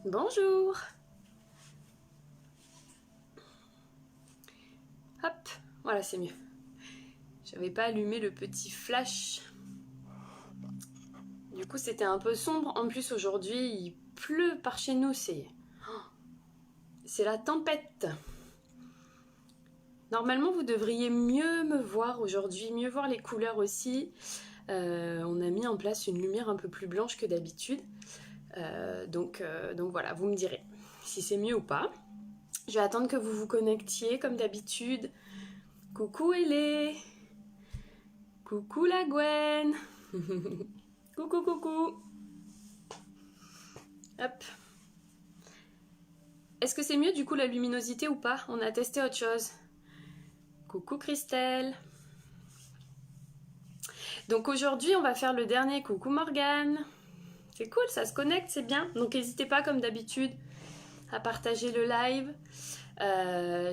Bonjour. Hop, voilà c'est mieux. J'avais pas allumé le petit flash. Du coup c'était un peu sombre. En plus aujourd'hui il pleut par chez nous. C'est la tempête. Normalement vous devriez mieux me voir aujourd'hui, mieux voir les couleurs aussi. On a mis en place une lumière un peu plus blanche que d'habitude. Donc voilà, vous me direz si c'est mieux ou pas. Je vais attendre que vous vous connectiez comme d'habitude. Coucou Hélé. Coucou la Gwen. Coucou coucou. Hop. Est-ce que c'est mieux du coup la luminosité ou pas? On a testé autre chose. Coucou Christelle. Donc aujourd'hui on va faire le dernier. Coucou Morgane. C'est cool, ça se connecte, c'est bien. Donc n'hésitez pas comme d'habitude à partager le live.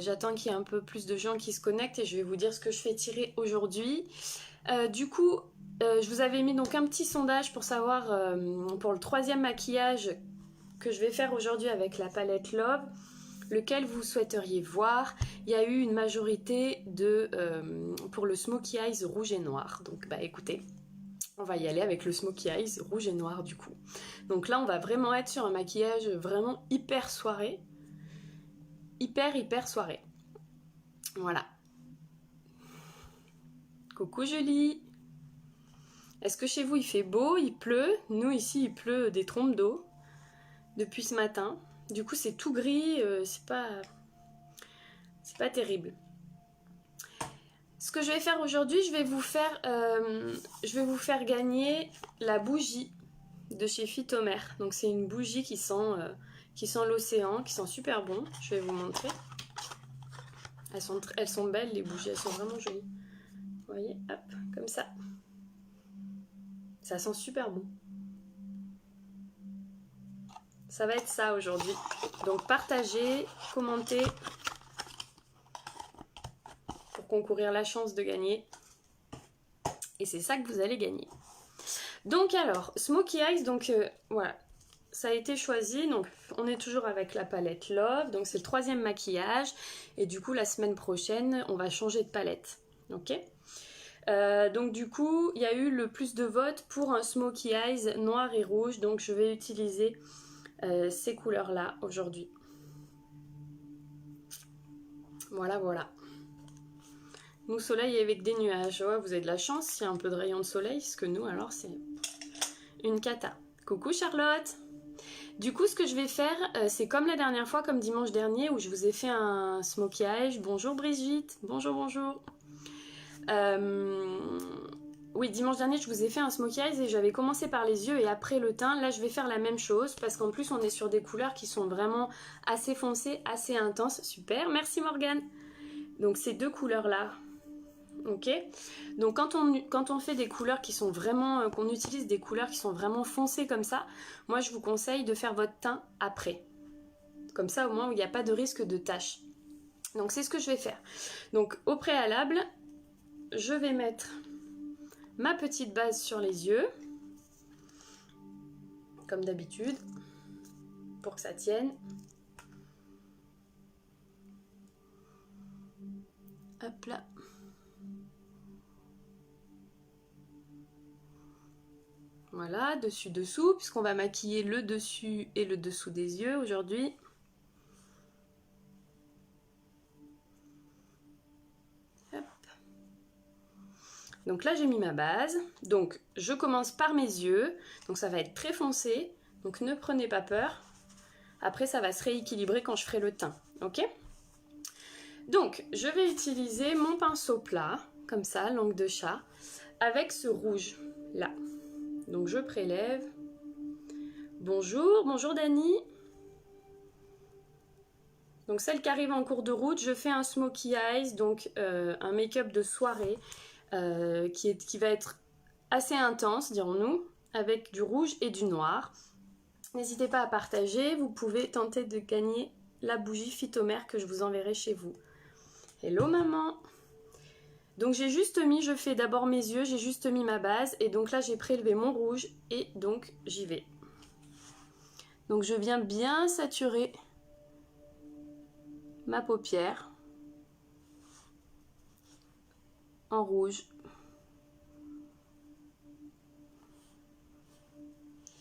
J'attends qu'il y ait un peu plus de gens qui se connectent et je vais vous dire ce que je fais tirer aujourd'hui. Du coup, je vous avais mis donc un petit sondage pour savoir pour le troisième maquillage que je vais faire aujourd'hui avec la palette Love, lequel vous souhaiteriez voir. Il y a eu une majorité pour le Smokey Eyes rouge et noir. Donc bah écoutez, on va y aller avec le Smokey Eyes rouge et noir du coup. Donc là on va vraiment être sur un maquillage vraiment hyper soirée. Hyper soirée. Voilà. Coucou Julie. Est-ce que chez vous il fait beau, il pleut? Nous ici il pleut des trompes d'eau depuis ce matin. Du coup c'est tout gris, c'est pas terrible. Ce que je vais faire aujourd'hui, je vais vous faire gagner la bougie de chez Phytomer. Donc c'est une bougie qui sent l'océan, qui sent super bon. Je vais vous montrer. Elles sont belles les bougies, elles sont vraiment jolies. Vous voyez, hop, comme ça. Ça sent super bon. Ça va être ça aujourd'hui. Donc partagez, commentez pour concourir la chance de gagner. Et c'est ça que vous allez gagner. Donc alors, Smokey Eyes, donc voilà, ça a été choisi. Donc on est toujours avec la palette Love. Donc c'est le troisième maquillage. Et du coup la semaine prochaine, on va changer de palette. Ok ? Donc du coup, il y a eu le plus de votes pour un Smokey Eyes noir et rouge. Donc je vais utiliser ces couleurs-là aujourd'hui. Voilà, voilà. Nous, soleil avec des nuages. Ouais, vous avez de la chance, il y a un peu de rayon de soleil. Parce que nous, alors, c'est une cata. Coucou Charlotte. Du coup, ce que je vais faire, c'est comme la dernière fois, comme dimanche dernier, où je vous ai fait un Smokey Eyes. Bonjour Brigitte. Bonjour, bonjour. Oui, dimanche dernier, je vous ai fait un Smokey Eyes et j'avais commencé par les yeux et après le teint. Là, je vais faire la même chose parce qu'en plus, on est sur des couleurs qui sont vraiment assez foncées, assez intenses. Super, merci Morgane. Donc, ces deux couleurs-là, ok. Donc, quand on fait des couleurs qui sont vraiment, qu'on utilise des couleurs qui sont vraiment foncées comme ça, moi, je vous conseille de faire votre teint après. Comme ça, au moins, il n'y a pas de risque de tache. Donc, c'est ce que je vais faire. Donc, au préalable, je vais mettre ma petite base sur les yeux, comme d'habitude, pour que ça tienne. Hop là. Voilà, dessus-dessous, puisqu'on va maquiller le dessus et le dessous des yeux aujourd'hui. Donc là j'ai mis ma base, donc je commence par mes yeux, donc ça va être très foncé, donc ne prenez pas peur. Après ça va se rééquilibrer quand je ferai le teint, ok? Donc je vais utiliser mon pinceau plat, comme ça, langue de chat, avec ce rouge là. Donc je prélève. Bonjour, bonjour Dani. Donc celle qui arrive en cours de route, je fais un Smokey Eyes, donc un make-up de soirée. Qui va être assez intense, dirons-nous, avec du rouge et du noir. N'hésitez pas à partager, vous pouvez tenter de gagner la bougie Phytomer que je vous enverrai chez vous. Hello maman. Donc j'ai juste mis, je fais d'abord mes yeux, j'ai juste mis ma base, et donc là j'ai prélevé mon rouge, et donc j'y vais. Donc je viens bien saturer ma paupière en rouge.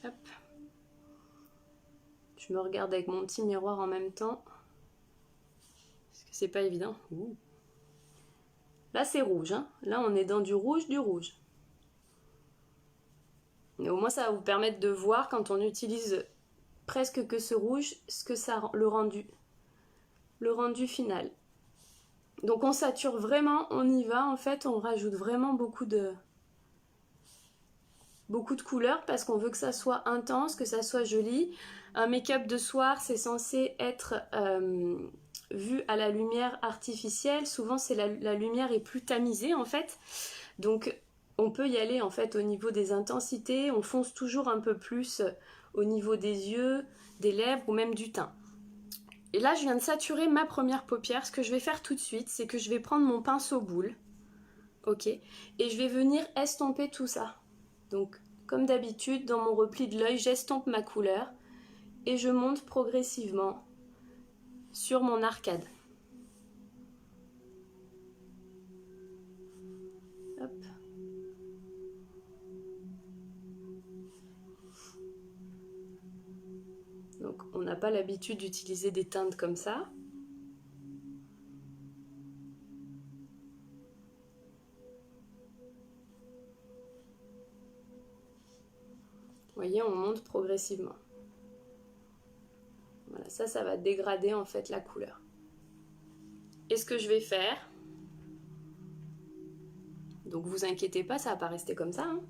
Hop. Je me regarde avec mon petit miroir en même temps. Parce que c'est pas évident. Ouh. Là c'est rouge, hein. Là on est dans du rouge, du rouge. Et au moins ça va vous permettre de voir quand on utilise presque que ce rouge, ce que ça le rendu final. Donc on sature vraiment, on y va, en fait on rajoute vraiment beaucoup de couleurs parce qu'on veut que ça soit intense, que ça soit joli. Un make-up de soir c'est censé être vu à la lumière artificielle, souvent c'est la lumière est plus tamisée en fait, donc on peut y aller en fait au niveau des intensités, on fonce toujours un peu plus au niveau des yeux, des lèvres ou même du teint. Et là je viens de saturer ma première paupière. Ce que je vais faire tout de suite, c'est que je vais prendre mon pinceau boule, ok, et je vais venir estomper tout ça. Donc comme d'habitude, dans mon repli de l'œil, j'estompe ma couleur et je monte progressivement sur mon arcade. Hop. Donc on n'a pas l'habitude d'utiliser des teintes comme ça. Vous voyez, on monte progressivement. Voilà, ça va dégrader en fait la couleur. Et ce que je vais faire, donc vous inquiétez pas, ça va pas rester comme ça, hein.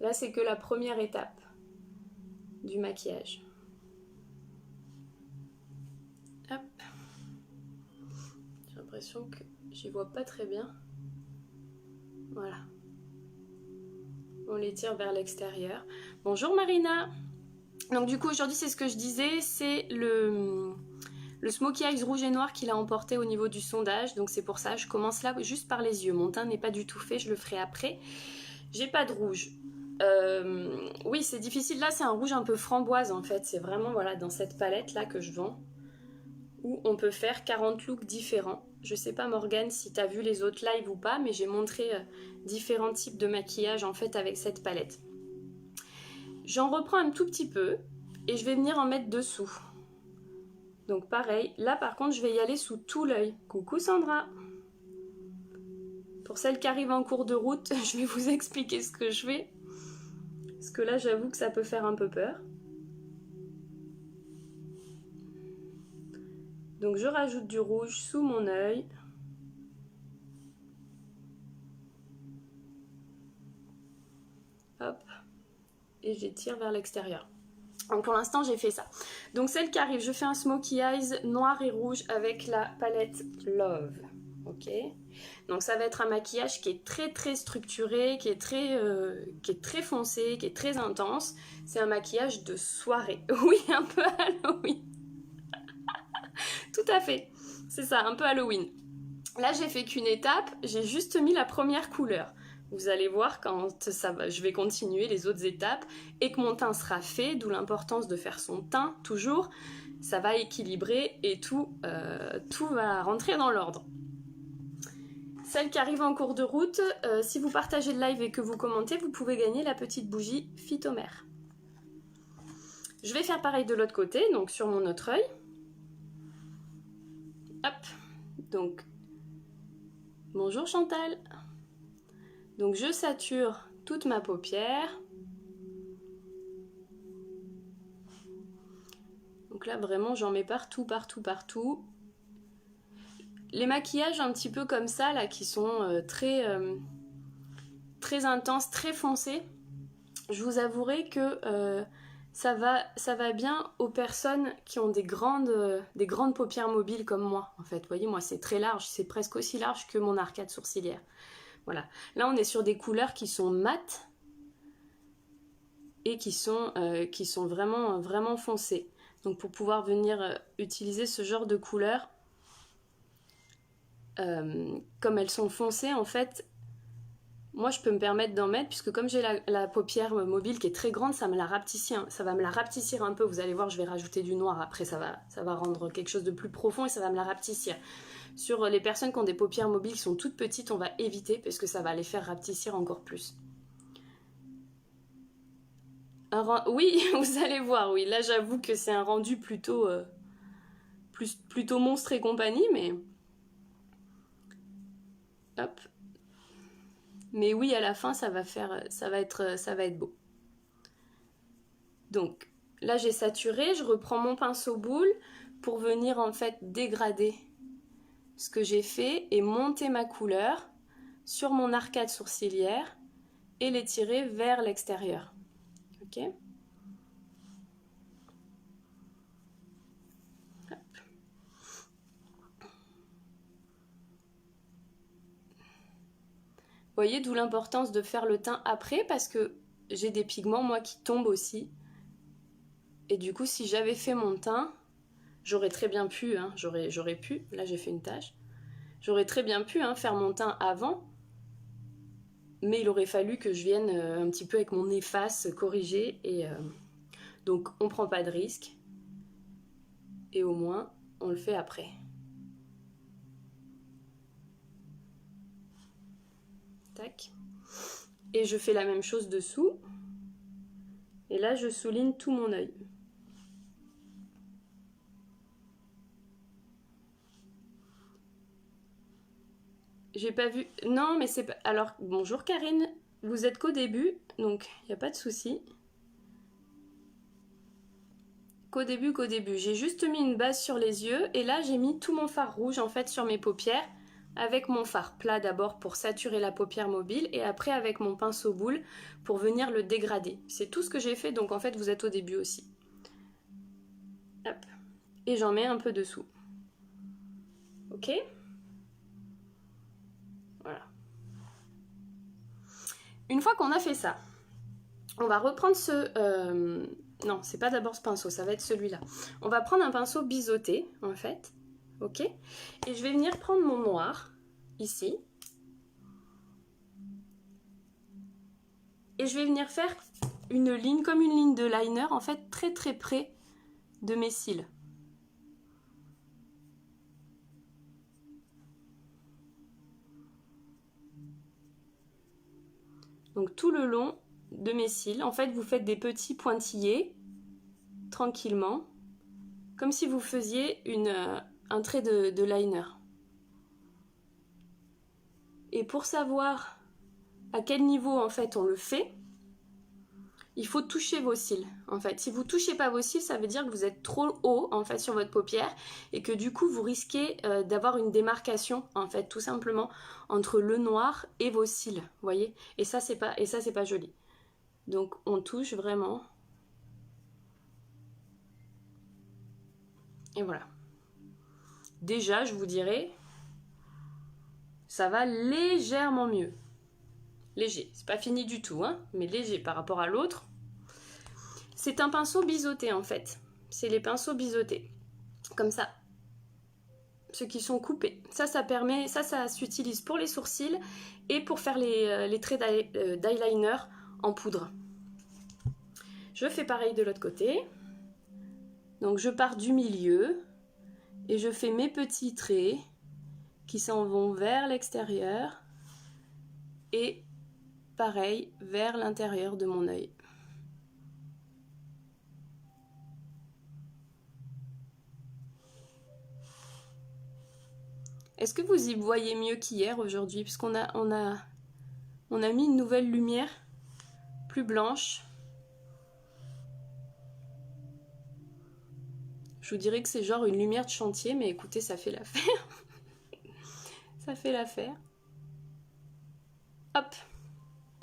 Là c'est que la première étape du maquillage. Hop. J'ai l'impression que j'y vois pas très bien. Voilà. On les tire vers l'extérieur. Bonjour Marina. Donc du coup aujourd'hui c'est ce que je disais, c'est le Smokey Eyes rouge et noir qu'il a emporté au niveau du sondage. Donc c'est pour ça, je commence là juste par les yeux. Mon teint n'est pas du tout fait, je le ferai après. J'ai pas de rouge. Oui c'est difficile, là c'est un rouge un peu framboise en fait. C'est vraiment voilà dans cette palette là que je vends, où on peut faire 40 looks différents. Je sais pas Morgane si tu as vu les autres lives ou pas, mais j'ai montré différents types de maquillage en fait avec cette palette. J'en reprends un tout petit peu et je vais venir en mettre dessous. Donc pareil, là par contre je vais y aller sous tout l'œil. Coucou Sandra. Pour celles qui arrivent en cours de route, je vais vous expliquer ce que je fais. Parce que là j'avoue que ça peut faire un peu peur. Donc je rajoute du rouge sous mon œil. Hop. Et j'étire vers l'extérieur. Donc pour l'instant j'ai fait ça. Donc celle qui arrive, je fais un smokey eyes noir et rouge avec la palette Love. Ok. Donc ça va être un maquillage qui est très structuré, qui est très foncé, qui est très intense. C'est un maquillage de soirée. Oui, un peu Halloween. Tout à fait. C'est ça, un peu Halloween. Là j'ai fait qu'une étape, j'ai juste mis la première couleur. Vous allez voir quand ça va, je vais continuer les autres étapes et que mon teint sera fait, d'où l'importance de faire son teint toujours. Ça va équilibrer et tout va rentrer dans l'ordre. Celle qui arrive en cours de route, si vous partagez le live et que vous commentez, vous pouvez gagner la petite bougie Phytomère. Je vais faire pareil de l'autre côté, donc sur mon autre œil. Hop, donc bonjour Chantal. Donc je sature toute ma paupière. Donc là vraiment j'en mets partout. Les maquillages un petit peu comme ça là qui sont très intenses, très foncés, je vous avouerai que ça va bien aux personnes qui ont des grandes paupières mobiles comme moi en fait. Vous voyez, moi c'est très large, c'est presque aussi large que mon arcade sourcilière. Voilà, là on est sur des couleurs qui sont mates et qui sont vraiment foncées. Donc pour pouvoir venir utiliser ce genre de couleurs, comme elles sont foncées en fait, moi je peux me permettre d'en mettre, puisque comme j'ai la paupière mobile qui est très grande, ça me la rapetissait, ça va me la rapetissir un peu. Vous allez voir, je vais rajouter du noir après, ça va rendre quelque chose de plus profond et ça va me la rapetissir. Sur les personnes qui ont des paupières mobiles qui sont toutes petites, on va éviter parce que ça va les faire rapetissir encore plus. Oui, vous allez voir, oui. Là, j'avoue que c'est un rendu plutôt, plutôt monstre et compagnie, mais... Hop. Mais oui, à la fin, ça va être beau. Donc, là, j'ai saturé. Je reprends mon pinceau boule pour venir, en fait, dégrader ce que j'ai fait et monter ma couleur sur mon arcade sourcilière et l'étirer vers l'extérieur. Ok ? Vous voyez, d'où l'importance de faire le teint après, parce que j'ai des pigments, moi, qui tombent aussi. Et du coup, si j'avais fait mon teint, j'aurais très bien pu, hein, j'aurais pu, là j'ai fait une tache, j'aurais très bien pu faire mon teint avant, mais il aurait fallu que je vienne un petit peu avec mon efface corriger, et donc on prend pas de risque, et au moins on le fait après. Tac. Et je fais la même chose dessous. Et là, je souligne tout mon œil. J'ai pas vu... Non, mais c'est pas... Alors, bonjour Karine. Vous êtes qu'au début, donc il n'y a pas de souci. Qu'au début. J'ai juste mis une base sur les yeux. Et là, j'ai mis tout mon fard rouge, en fait, sur mes paupières. Avec mon fard plat d'abord pour saturer la paupière mobile. Et après, avec mon pinceau boule pour venir le dégrader. C'est tout ce que j'ai fait, donc en fait, vous êtes au début aussi. Hop. Et j'en mets un peu dessous. Ok ? Voilà. Une fois qu'on a fait ça, on va reprendre ce... Non, c'est pas d'abord ce pinceau, ça va être celui-là. On va prendre un pinceau biseauté, en fait. Ok ? Et je vais venir prendre mon noir, ici. Et je vais venir faire une ligne, comme une ligne de liner, en fait, très très près de mes cils. Donc tout le long de mes cils, en fait, vous faites des petits pointillés, tranquillement, comme si vous faisiez un trait de liner. Et pour savoir à quel niveau, en fait, on le fait, il faut toucher vos cils, en fait. Si vous ne touchez pas vos cils, ça veut dire que vous êtes trop haut, en fait, sur votre paupière et que du coup, vous risquez d'avoir une démarcation, en fait, tout simplement, entre le noir et vos cils, vous voyez. Et ça, c'est pas joli. Donc, on touche vraiment. Et voilà. Déjà, je vous dirais, ça va légèrement mieux. Léger, c'est pas fini du tout, hein, mais léger par rapport à l'autre. C'est un pinceau biseauté en fait. C'est les pinceaux biseautés. Comme ça. Ceux qui sont coupés. Ça permet, ça s'utilise pour les sourcils et pour faire les traits d'eyeliner en poudre. Je fais pareil de l'autre côté. Donc je pars du milieu et je fais mes petits traits qui s'en vont vers l'extérieur et pareil vers l'intérieur de mon œil. Est-ce que vous y voyez mieux qu'hier aujourd'hui? Puisqu'on a mis une nouvelle lumière plus blanche. Je vous dirais que c'est genre une lumière de chantier, mais écoutez, ça fait l'affaire. Ça fait l'affaire. Hop.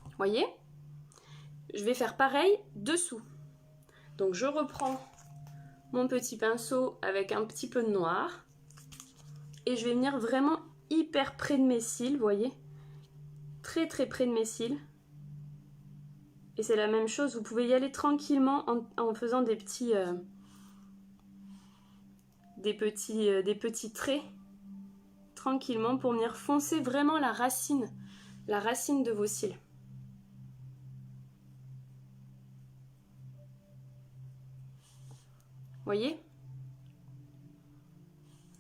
Vous voyez? Je vais faire pareil dessous. Donc je reprends mon petit pinceau avec un petit peu de noir. Et je vais venir vraiment hyper près de mes cils, vous voyez? Très très près de mes cils. Et c'est la même chose, vous pouvez y aller tranquillement en faisant des petits traits tranquillement pour venir foncer vraiment la racine la racine de vos cils. Voyez?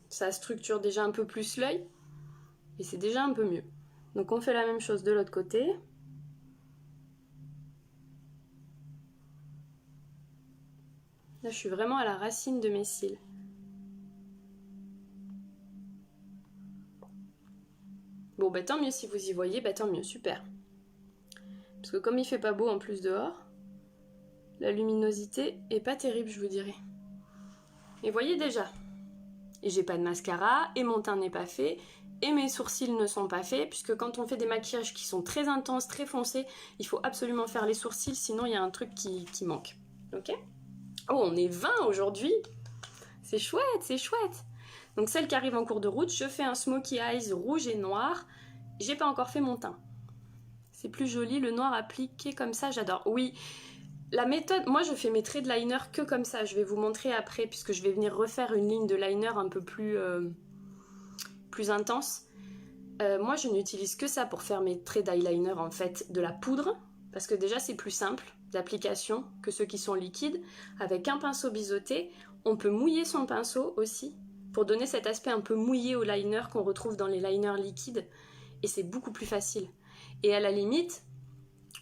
Ça structure déjà un peu plus l'œil et c'est déjà un peu mieux. Donc on fait la même chose de l'autre côté. Là, je suis vraiment à la racine de mes cils. Bon, bah tant mieux si vous y voyez, bah tant mieux, super. Parce que comme il fait pas beau en plus dehors, la luminosité est pas terrible, je vous dirais. Et voyez déjà, et j'ai pas de mascara, et mon teint n'est pas fait, et mes sourcils ne sont pas faits, puisque quand on fait des maquillages qui sont très intenses, très foncés, il faut absolument faire les sourcils, sinon il y a un truc qui manque. Ok? Oh, on est 20 aujourd'hui! C'est chouette, c'est chouette! Donc celle qui arrive en cours de route, je fais un smokey eyes rouge et noir. J'ai pas encore fait mon teint. C'est plus joli, le noir appliqué comme ça, j'adore. Oui, la méthode, moi je fais mes traits de liner que comme ça. Je vais vous montrer après, puisque je vais venir refaire une ligne de liner un peu plus intense. Moi je n'utilise que ça pour faire mes traits d'eyeliner en fait, de la poudre. Parce que déjà c'est plus simple d'application que ceux qui sont liquides. Avec un pinceau biseauté, on peut mouiller son pinceau aussi, pour donner cet aspect un peu mouillé au liner qu'on retrouve dans les liners liquides. Et c'est beaucoup plus facile. Et à la limite,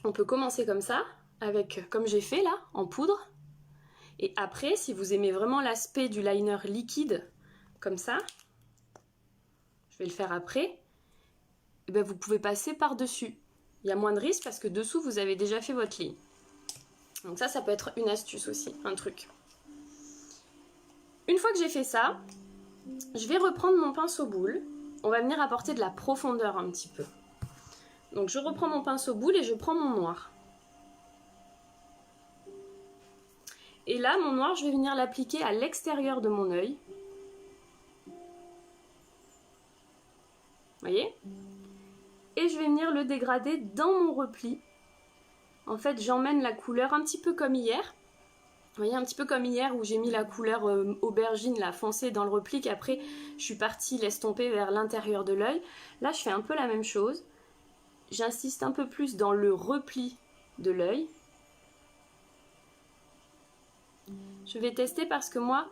on peut commencer comme ça, avec, comme j'ai fait là, en poudre. Et après, si vous aimez vraiment l'aspect du liner liquide, comme ça, je vais le faire après, et ben vous pouvez passer par-dessus. Il y a moins de risque parce que dessous, vous avez déjà fait votre ligne. Donc ça peut être une astuce aussi, un truc. Une fois que j'ai fait ça, je vais reprendre mon pinceau boule. On va venir apporter de la profondeur un petit peu. Donc je reprends mon pinceau boule et je prends mon noir. Et là, mon noir, je vais venir l'appliquer à l'extérieur de mon œil. Voyez? Et je vais venir le dégrader dans mon repli. En fait, j'emmène la couleur un petit peu comme hier. Vous voyez, un petit peu comme hier où j'ai mis la couleur aubergine, la foncée dans le repli, qu'après je suis partie l'estomper vers l'intérieur de l'œil. Là, je fais un peu la même chose. J'insiste un peu plus dans le repli de l'œil. Je vais tester parce que moi,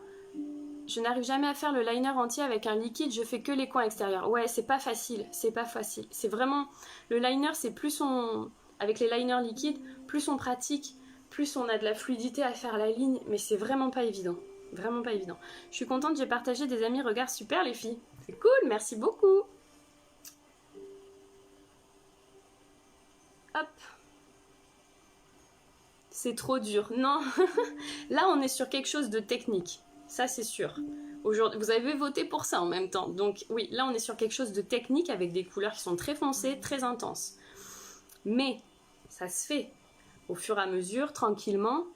je n'arrive jamais à faire le liner entier avec un liquide, je fais que les coins extérieurs. Ouais, c'est pas facile, c'est pas facile. C'est vraiment, le liner, c'est plus on, avec les liners liquides, plus on pratique, plus on a de la fluidité à faire la ligne, mais c'est vraiment pas évident. Vraiment pas évident. Je suis contente, j'ai partagé des amis, regarde, super les filles. C'est cool, merci beaucoup. Hop. C'est trop dur. Non, là on est sur quelque chose de technique. Ça c'est sûr. Aujourd'hui, vous avez voté pour ça en même temps. Donc oui, là on est sur quelque chose de technique avec des couleurs qui sont très foncées, très intenses. Mais ça se fait au fur et à mesure, tranquillement.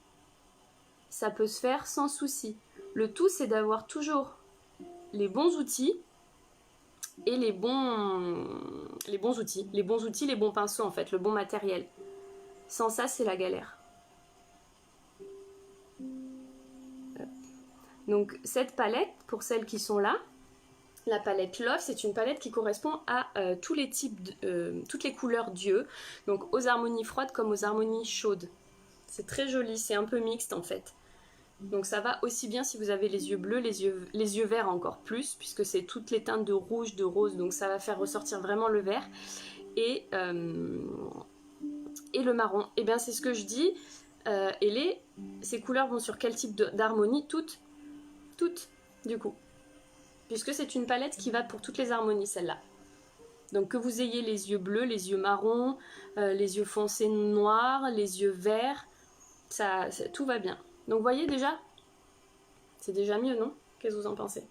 Ça peut se faire sans souci. Le tout c'est d'avoir toujours les bons outils et les bons outils, les bons pinceaux en fait, le bon matériel. Sans ça c'est la galère. Donc cette palette, pour celles qui sont là, la palette Love, c'est une palette qui correspond à tous les types, toutes les couleurs d'yeux, donc aux harmonies froides comme aux harmonies chaudes. C'est très joli, c'est un peu mixte en fait. Donc ça va aussi bien si vous avez les yeux bleus, les yeux verts encore plus, puisque c'est toutes les teintes de rouge, de rose, donc ça va faire ressortir vraiment le vert. Et le marron, et bien c'est ce que je dis, et ces couleurs vont sur quel type d'harmonie? Toutes, du coup. Puisque c'est une palette qui va pour toutes les harmonies, celle-là. Donc que vous ayez les yeux bleus, les yeux marrons, les yeux foncés noirs, les yeux verts, tout va bien. Donc voyez déjà, c'est déjà mieux, non? Qu'est-ce que vous en pensez?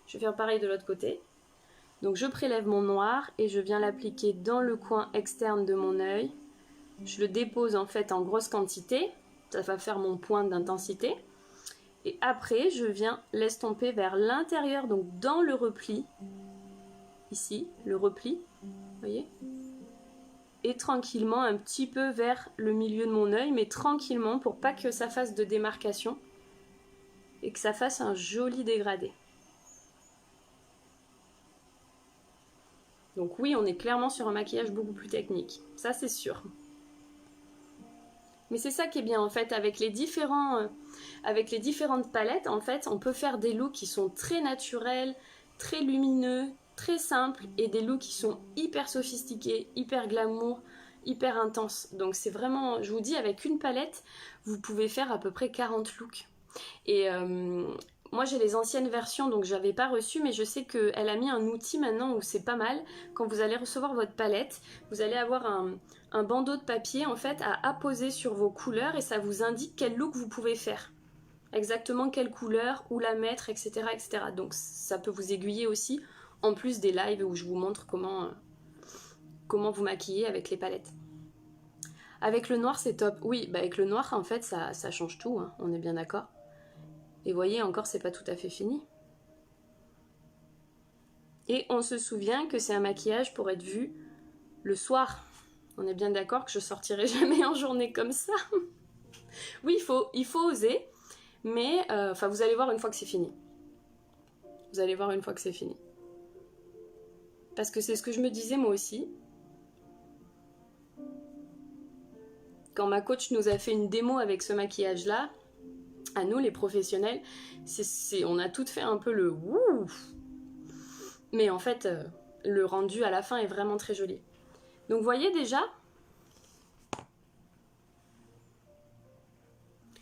Je vais faire pareil de l'autre côté. Donc je prélève mon noir et je viens l'appliquer dans le coin externe de mon œil. Je le dépose en fait en grosse quantité, ça va faire mon point d'intensité. Et après, je viens l'estomper vers l'intérieur, donc dans le repli. Ici, le repli, vous voyez? Et tranquillement, un petit peu vers le milieu de mon œil, mais tranquillement pour pas que ça fasse de démarcation et que ça fasse un joli dégradé. Donc oui, on est clairement sur un maquillage beaucoup plus technique, ça c'est sûr. Mais c'est ça qui est bien en fait, avec les différentes palettes, en fait, on peut faire des looks qui sont très naturels, très lumineux, très simples, et des looks qui sont hyper sophistiqués, hyper glamour, hyper intenses. Donc c'est vraiment, je vous dis, avec une palette, vous pouvez faire à peu près 40 looks. Et moi j'ai les anciennes versions, donc j'avais pas reçu, mais je sais qu'elle a mis un outil maintenant où c'est pas mal. Quand vous allez recevoir votre palette, vous allez avoir un bandeau de papier en fait à apposer sur vos couleurs et ça vous indique quel look vous pouvez faire. Exactement quelle couleur, où la mettre, etc., etc. Donc ça peut vous aiguiller aussi, en plus des lives où je vous montre comment vous maquiller avec les palettes. Avec le noir c'est top. Oui, bah avec le noir en fait ça change tout, hein, on est bien d'accord. Et voyez, encore, c'est pas tout à fait fini. Et on se souvient que c'est un maquillage pour être vu le soir. On est bien d'accord que je sortirai jamais en journée comme ça. Oui, il faut oser, mais vous allez voir une fois que c'est fini. Vous allez voir une fois que c'est fini. Parce que c'est ce que je me disais moi aussi. Quand ma coach nous a fait une démo avec ce maquillage-là, à nous les professionnels, on a toutes fait un peu le ouf. Mais en fait, le rendu à la fin est vraiment très joli. Donc vous voyez déjà.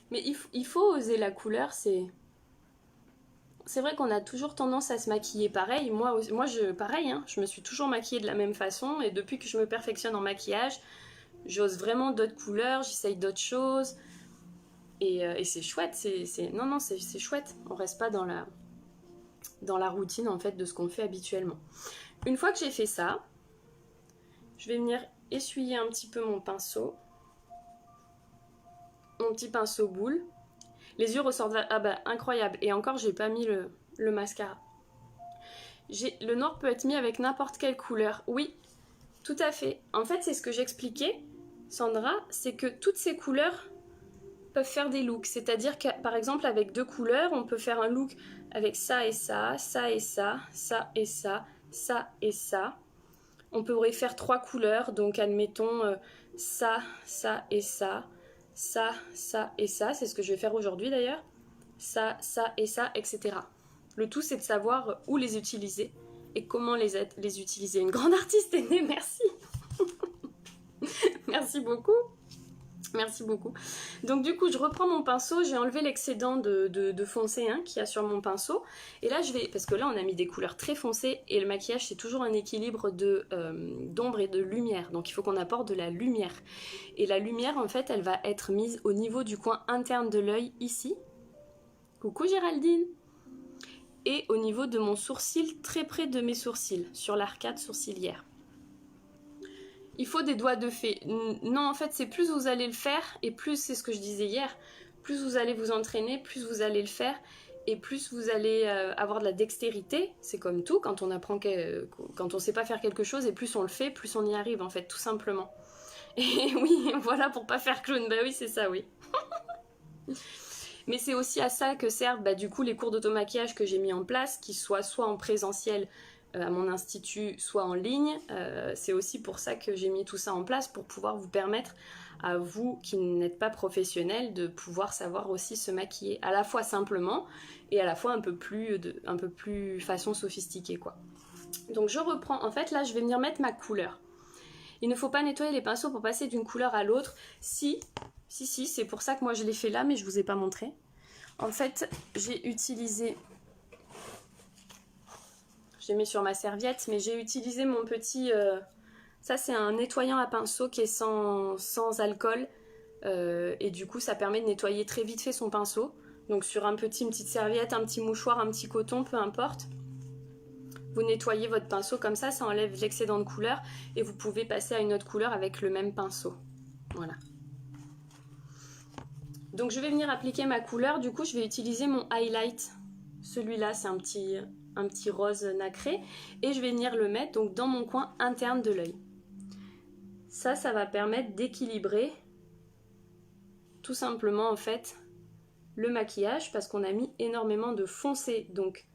Mais il faut oser la couleur, c'est vrai qu'on a toujours tendance à se maquiller pareil. Moi pareil, hein, je me suis toujours maquillée de la même façon et depuis que je me perfectionne en maquillage, j'ose vraiment d'autres couleurs, j'essaye d'autres choses. Et c'est chouette, non, c'est chouette. On reste pas dans la routine en fait de ce qu'on fait habituellement. Une fois que j'ai fait ça, je vais venir essuyer un petit peu mon pinceau. Mon petit pinceau boule. Les yeux ressortent, ah bah incroyable. Et encore j'ai pas mis le mascara. Le noir peut être mis avec n'importe quelle couleur. Oui, tout à fait. En fait c'est ce que j'expliquais, Sandra, c'est que toutes ces couleurs peuvent faire des looks. C'est-à-dire que par exemple avec 2 couleurs, on peut faire un look avec ça et ça, ça et ça, ça et ça, ça et ça. On pourrait faire 3 couleurs, donc admettons ça, ça et ça, ça, ça et ça. C'est ce que je vais faire aujourd'hui d'ailleurs. Ça, ça et ça, etc. Le tout c'est de savoir où les utiliser et comment les utiliser. Une grande artiste est née, merci. Merci beaucoup. Merci beaucoup. Donc du coup, je reprends mon pinceau, j'ai enlevé l'excédent de foncé hein, qu'il y a sur mon pinceau. Et là, parce que là, on a mis des couleurs très foncées et le maquillage, c'est toujours un équilibre d'ombre et de lumière. Donc il faut qu'on apporte de la lumière. Et la lumière, en fait, elle va être mise au niveau du coin interne de l'œil, ici. Coucou Géraldine. Et au niveau de mon sourcil, très près de mes sourcils, sur l'arcade sourcilière. Il faut des doigts de fée. Non, en fait, c'est plus vous allez le faire, et plus, c'est ce que je disais hier, plus vous allez vous entraîner, plus vous allez le faire, et plus vous allez avoir de la dextérité. C'est comme tout, quand on apprend quand on sait pas faire quelque chose, et plus on le fait, plus on y arrive, en fait, tout simplement. Et oui, voilà, pour pas faire clown, bah oui, c'est ça, oui. Mais c'est aussi à ça que servent, du coup, les cours d'automaquillage que j'ai mis en place, qui soient soit en présentiel, à mon institut, soit en ligne. C'est aussi pour ça que j'ai mis tout ça en place, pour pouvoir vous permettre à vous qui n'êtes pas professionnels de pouvoir savoir aussi se maquiller, à la fois simplement et à la fois un peu plus façon sophistiquée quoi. Donc je reprends, en fait là je vais venir mettre ma couleur. Il ne faut pas nettoyer les pinceaux pour passer d'une couleur à l'autre. Si, c'est pour ça que moi je l'ai fait là, mais je vous ai pas montré. En fait, j'ai utilisé... J'ai mis sur ma serviette, mais j'ai utilisé mon petit... ça, c'est un nettoyant à pinceau qui est sans alcool. Et du coup, ça permet de nettoyer très vite fait son pinceau. Donc sur une petite serviette, un petit mouchoir, un petit coton, peu importe. Vous nettoyez votre pinceau comme ça enlève l'excédent de couleur. Et vous pouvez passer à une autre couleur avec le même pinceau. Voilà. Donc je vais venir appliquer ma couleur. Du coup, je vais utiliser mon highlight. Celui-là, c'est un petit rose nacré et je vais venir le mettre donc dans mon coin interne de l'œil. Ça va permettre d'équilibrer tout simplement en fait le maquillage parce qu'on a mis énormément de foncé. Donc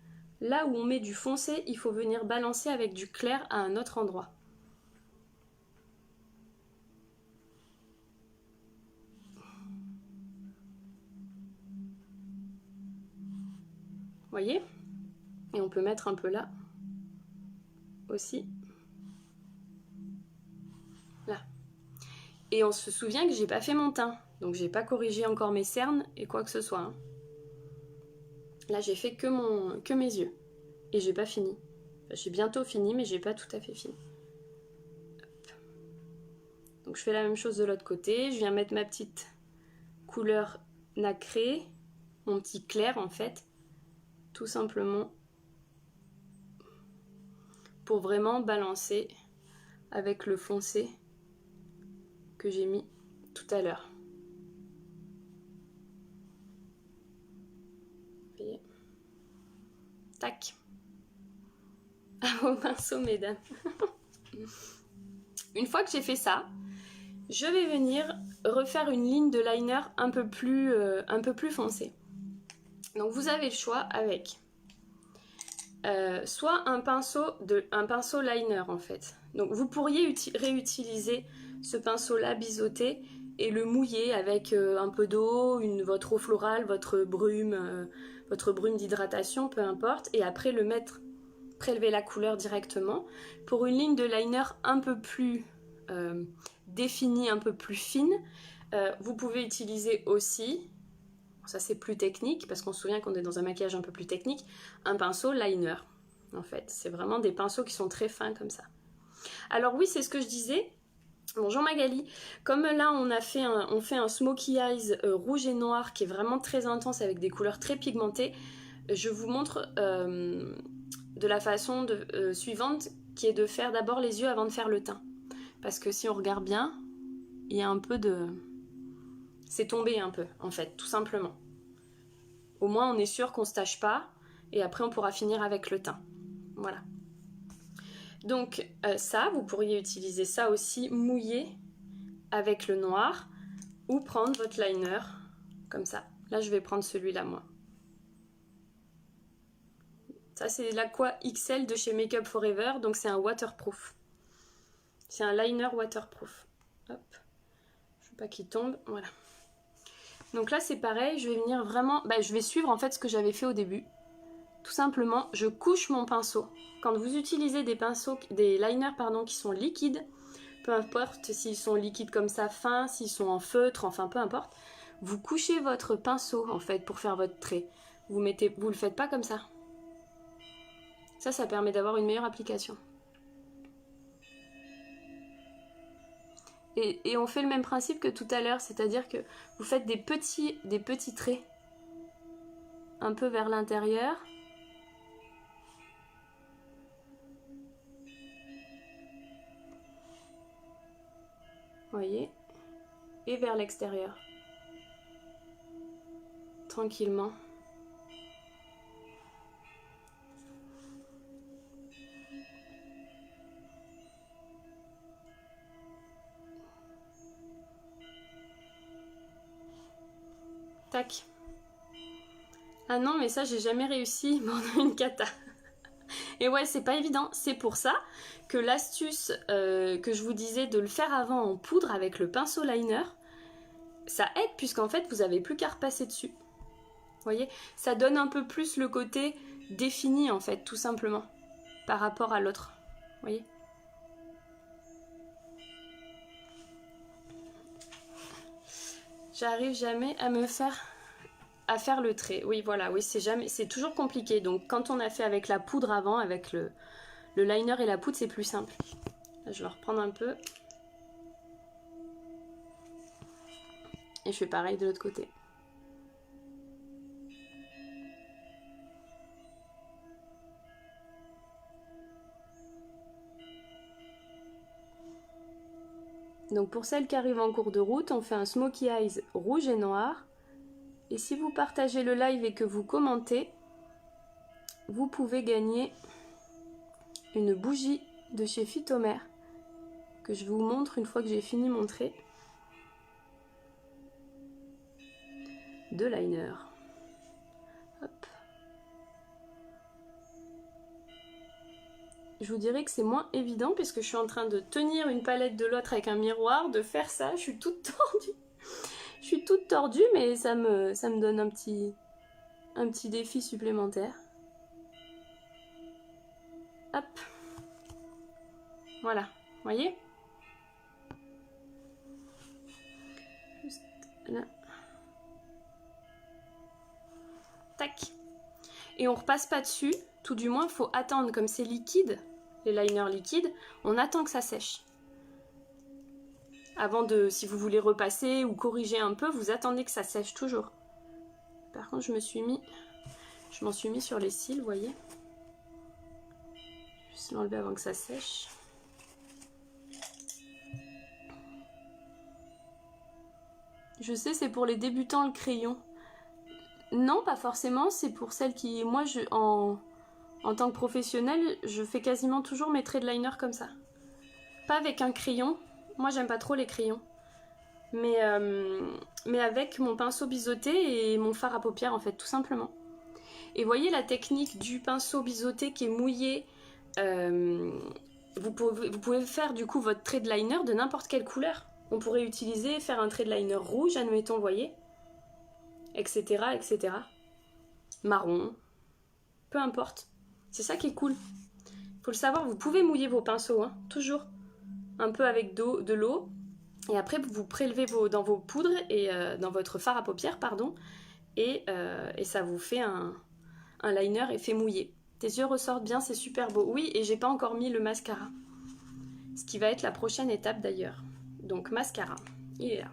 là où on met du foncé, il faut venir balancer avec du clair à un autre endroit. Voyez? Et on peut mettre un peu là aussi. Là. Et on se souvient que j'ai pas fait mon teint. Donc j'ai pas corrigé encore mes cernes et quoi que ce soit. Hein. Là j'ai fait que mes yeux. Et j'ai pas fini. Enfin, j'ai bientôt fini mais j'ai pas tout à fait fini. Hop. Donc je fais la même chose de l'autre côté. Je viens mettre ma petite couleur nacrée. Mon petit clair en fait. Tout simplement. Pour vraiment balancer avec le foncé que j'ai mis tout à l'heure. Voyez. Tac. À vos pinceaux, mesdames. Une fois que j'ai fait ça, je vais venir refaire une ligne de liner un peu plus foncée. Donc vous avez le choix avec soit un pinceau liner en fait. Donc vous pourriez réutiliser ce pinceau là biseauté et le mouiller avec un peu d'eau, votre eau florale, votre brume d'hydratation, peu importe, et après prélever la couleur directement. Pour une ligne de liner un peu plus définie, un peu plus fine, vous pouvez utiliser aussi, ça c'est plus technique parce qu'on se souvient qu'on est dans un maquillage un peu plus technique, un pinceau liner en fait. C'est vraiment des pinceaux qui sont très fins comme ça. Alors oui, c'est ce que je disais. Bonjour Magali, comme là on fait un smokey eyes rouge et noir qui est vraiment très intense avec des couleurs très pigmentées, je vous montre de la façon suivante qui est de faire d'abord les yeux avant de faire le teint. Parce que si on regarde bien, il y a un peu de... C'est tombé un peu en fait, tout simplement. Au moins on est sûr qu'on ne se tâche pas et après on pourra finir avec le teint. Voilà. Donc ça, vous pourriez utiliser ça aussi mouillé avec le noir ou prendre votre liner comme ça. Là je vais prendre celui-là moi. Ça c'est l'Aqua XL de chez Make Up Forever, donc c'est un waterproof. C'est un liner waterproof. Hop. Je veux pas qu'il tombe, voilà. Donc là c'est pareil, je vais venir vraiment, je vais suivre en fait ce que j'avais fait au début. Tout simplement, je couche mon pinceau. Quand vous utilisez des liners qui sont liquides, peu importe s'ils sont liquides comme ça, fins, s'ils sont en feutre, enfin peu importe, vous couchez votre pinceau en fait pour faire votre trait. Vous le faites pas comme ça. Ça permet d'avoir une meilleure application. Et on fait le même principe que tout à l'heure, c'est-à-dire que vous faites des petits traits un peu vers l'intérieur. Voyez, et vers l'extérieur. Tranquillement. Tac. Ah non, mais ça, j'ai jamais réussi pendant une cata. Et ouais, c'est pas évident. C'est pour ça que l'astuce que je vous disais de le faire avant en poudre avec le pinceau liner, ça aide puisqu'en fait, vous avez plus qu'à repasser dessus. Vous voyez, ça donne un peu plus le côté défini en fait, tout simplement, par rapport à l'autre. Vous voyez ? J'arrive jamais à faire le trait. Oui, voilà, oui, c'est toujours compliqué. Donc quand on a fait avec la poudre avant, avec le liner et la poudre, c'est plus simple. Là, je vais reprendre un peu. Et je fais pareil de l'autre côté. Donc pour celles qui arrivent en cours de route, on fait un smokey eyes rouge et noir. Et si vous partagez le live et que vous commentez, vous pouvez gagner une bougie de chez Phytomer que je vous montre une fois que j'ai fini mon trait de liner. Hop. je vous dirais que c'est moins évident puisque je suis en train de tenir une palette de l'autre avec un miroir, de faire ça, je suis toute tordue. Je suis toute tordue, mais ça me donne un petit défi supplémentaire. Hop. Voilà, voyez? Juste là. Tac. Et on repasse pas dessus, tout du moins il faut attendre, comme c'est liquide, les liners liquides, on attend que ça sèche. Avant de, si vous voulez repasser ou corriger un peu, vous attendez que ça sèche toujours. Par contre je m'en suis mis sur les cils, vous voyez. Juste l'enlever avant que ça sèche. Je sais, c'est pour les débutants le crayon. Non, pas forcément, c'est pour celles qui... Moi, en tant que professionnelle, je fais quasiment toujours mes traits de liner comme ça. Pas avec un crayon. Moi, j'aime pas trop les crayons. Mais avec mon pinceau biseauté et mon fard à paupières, en fait, tout simplement. Et voyez la technique du pinceau biseauté qui est mouillé. Vous pouvez faire du coup votre trait de liner de n'importe quelle couleur. On pourrait faire un trait de liner rouge, admettons, vous voyez, etc., etc. Marron, peu importe. C'est ça qui est cool. Faut le savoir, vous pouvez mouiller vos pinceaux, hein, toujours. Un peu avec de l'eau. Et après, vous prélevez dans vos poudres et dans votre fard à paupières, pardon. Et ça vous fait un liner effet mouillé. Tes yeux ressortent bien, c'est super beau. Oui, et j'ai pas encore mis le mascara. Ce qui va être la prochaine étape d'ailleurs. Donc mascara, il est là.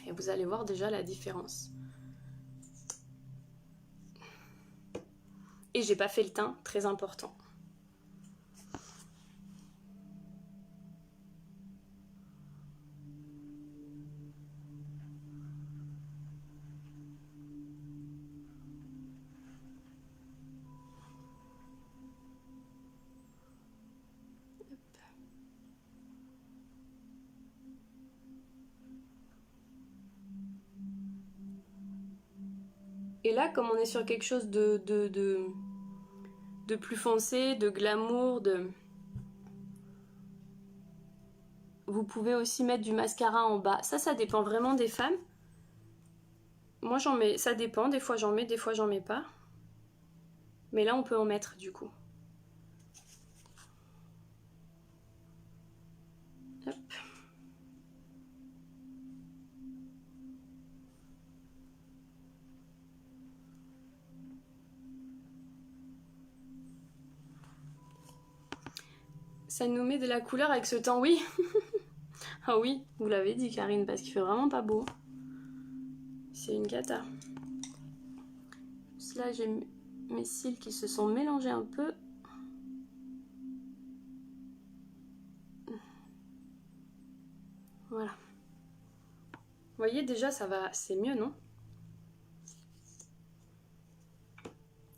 Et vous allez voir déjà la différence. Et j'ai pas fait le teint, très important. Et là, comme on est sur quelque chose de plus foncé, de glamour, vous pouvez aussi mettre du mascara en bas. Ça dépend vraiment des femmes. Moi, j'en mets, ça dépend. Des fois, j'en mets, des fois, j'en mets pas. Mais là, on peut en mettre, du coup. Hop. Ça nous met de la couleur avec ce temps, oui. Ah oui, vous l'avez dit Karine, parce qu'il fait vraiment pas beau. C'est une cata. Là, j'ai mes cils qui se sont mélangés un peu. Voilà. Vous voyez, déjà, ça va, c'est mieux, non?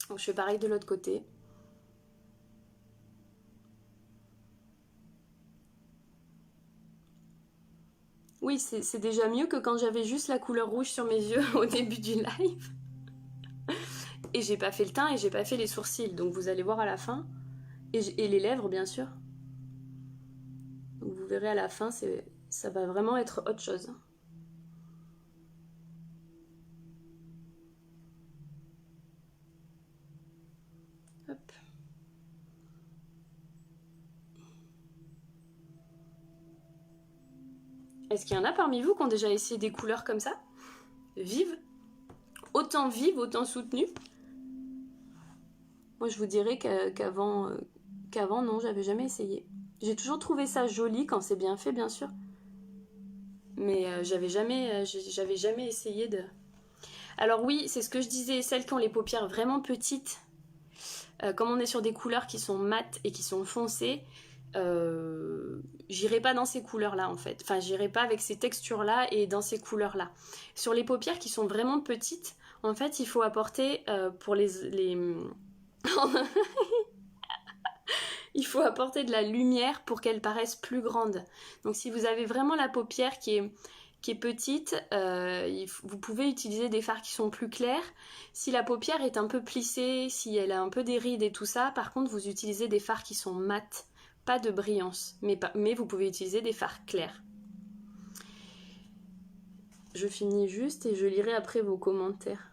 Donc, je fais pareil de l'autre côté. Oui, c'est déjà mieux que quand j'avais juste la couleur rouge sur mes yeux au début du live. Et j'ai pas fait le teint et j'ai pas fait les sourcils. Donc vous allez voir à la fin. Et les lèvres, bien sûr. Donc vous verrez à la fin, ça va vraiment être autre chose. Hop. Est-ce qu'il y en a parmi vous qui ont déjà essayé des couleurs comme ça? Vives? Autant vives, autant soutenues? Moi, je vous dirais qu'avant, non, j'avais jamais essayé. J'ai toujours trouvé ça joli quand c'est bien fait, bien sûr. Mais j'avais jamais essayé de... Alors oui, c'est ce que je disais, celles qui ont les paupières vraiment petites, comme on est sur des couleurs qui sont mates et qui sont foncées, j'irai pas dans ces couleurs-là en fait. Enfin, j'irai pas avec ces textures-là et dans ces couleurs-là. Sur les paupières qui sont vraiment petites, en fait, il faut apporter pour les... il faut apporter de la lumière pour qu'elles paraissent plus grandes. Donc si vous avez vraiment la paupière qui qui est petite, vous pouvez utiliser des fards qui sont plus clairs. Si la paupière est un peu plissée, si elle a un peu des rides et tout ça, par contre vous utilisez des fards qui sont mat, pas de brillance, mais vous pouvez utiliser des fards clairs. Je finis juste et je lirai après vos commentaires.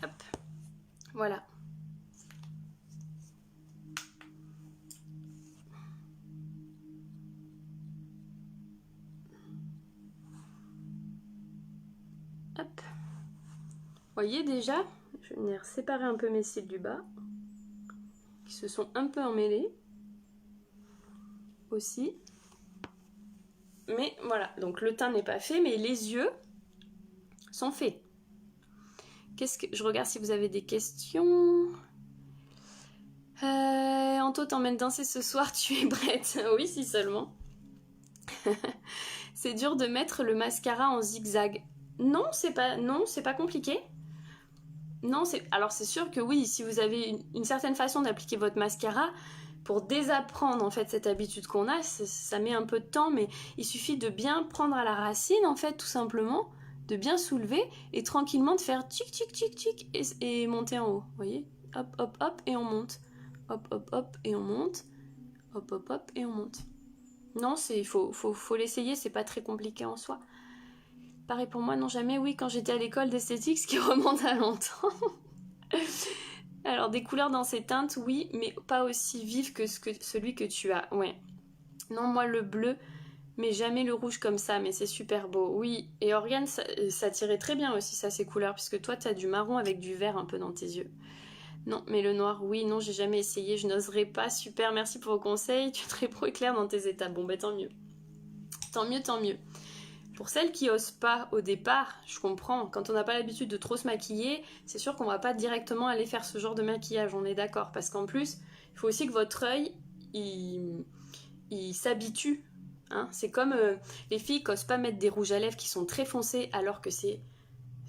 Hop, voilà. Hop. Voyez déjà, je vais venir séparer un peu mes cils du bas, qui se sont un peu emmêlés aussi. Mais voilà, donc le teint n'est pas fait, mais les yeux sont faits. Je regarde si vous avez des questions. Anto t'emmène danser ce soir, tu es prête? Oui, si seulement. C'est dur de mettre le mascara en zigzag. Non, c'est pas compliqué. Non, alors c'est sûr que oui, si vous avez une certaine façon d'appliquer votre mascara, pour désapprendre en fait cette habitude qu'on a, ça met un peu de temps, mais il suffit de bien prendre à la racine en fait, tout simplement, de bien soulever et tranquillement de faire tic tic tic tic et monter en haut, vous voyez, hop hop hop et on monte, hop hop hop et on monte, hop hop hop et on monte. Non, faut l'essayer, c'est pas très compliqué en soi. Pareil pour moi, non jamais, oui, quand j'étais à l'école d'esthétique, ce qui remonte à longtemps. Alors, des couleurs dans ces teintes, oui, mais pas aussi vives que celui que tu as, ouais. Non, moi, le bleu, mais jamais le rouge comme ça, mais c'est super beau, oui. Et Oriane, ça tirait très bien aussi, ça, ces couleurs, puisque toi, t'as du marron avec du vert un peu dans tes yeux. Non, mais le noir, oui, non, j'ai jamais essayé, je n'oserais pas, super, merci pour vos conseils, tu es très pro et clair dans tes étapes. Bon, ben tant mieux. Tant mieux, tant mieux. Pour celles qui osent pas au départ, je comprends, quand on n'a pas l'habitude de trop se maquiller, c'est sûr qu'on va pas directement aller faire ce genre de maquillage, on est d'accord, parce qu'en plus, il faut aussi que votre œil, il s'habitue, hein. C'est comme les filles qui osent pas mettre des rouges à lèvres qui sont très foncés alors que c'est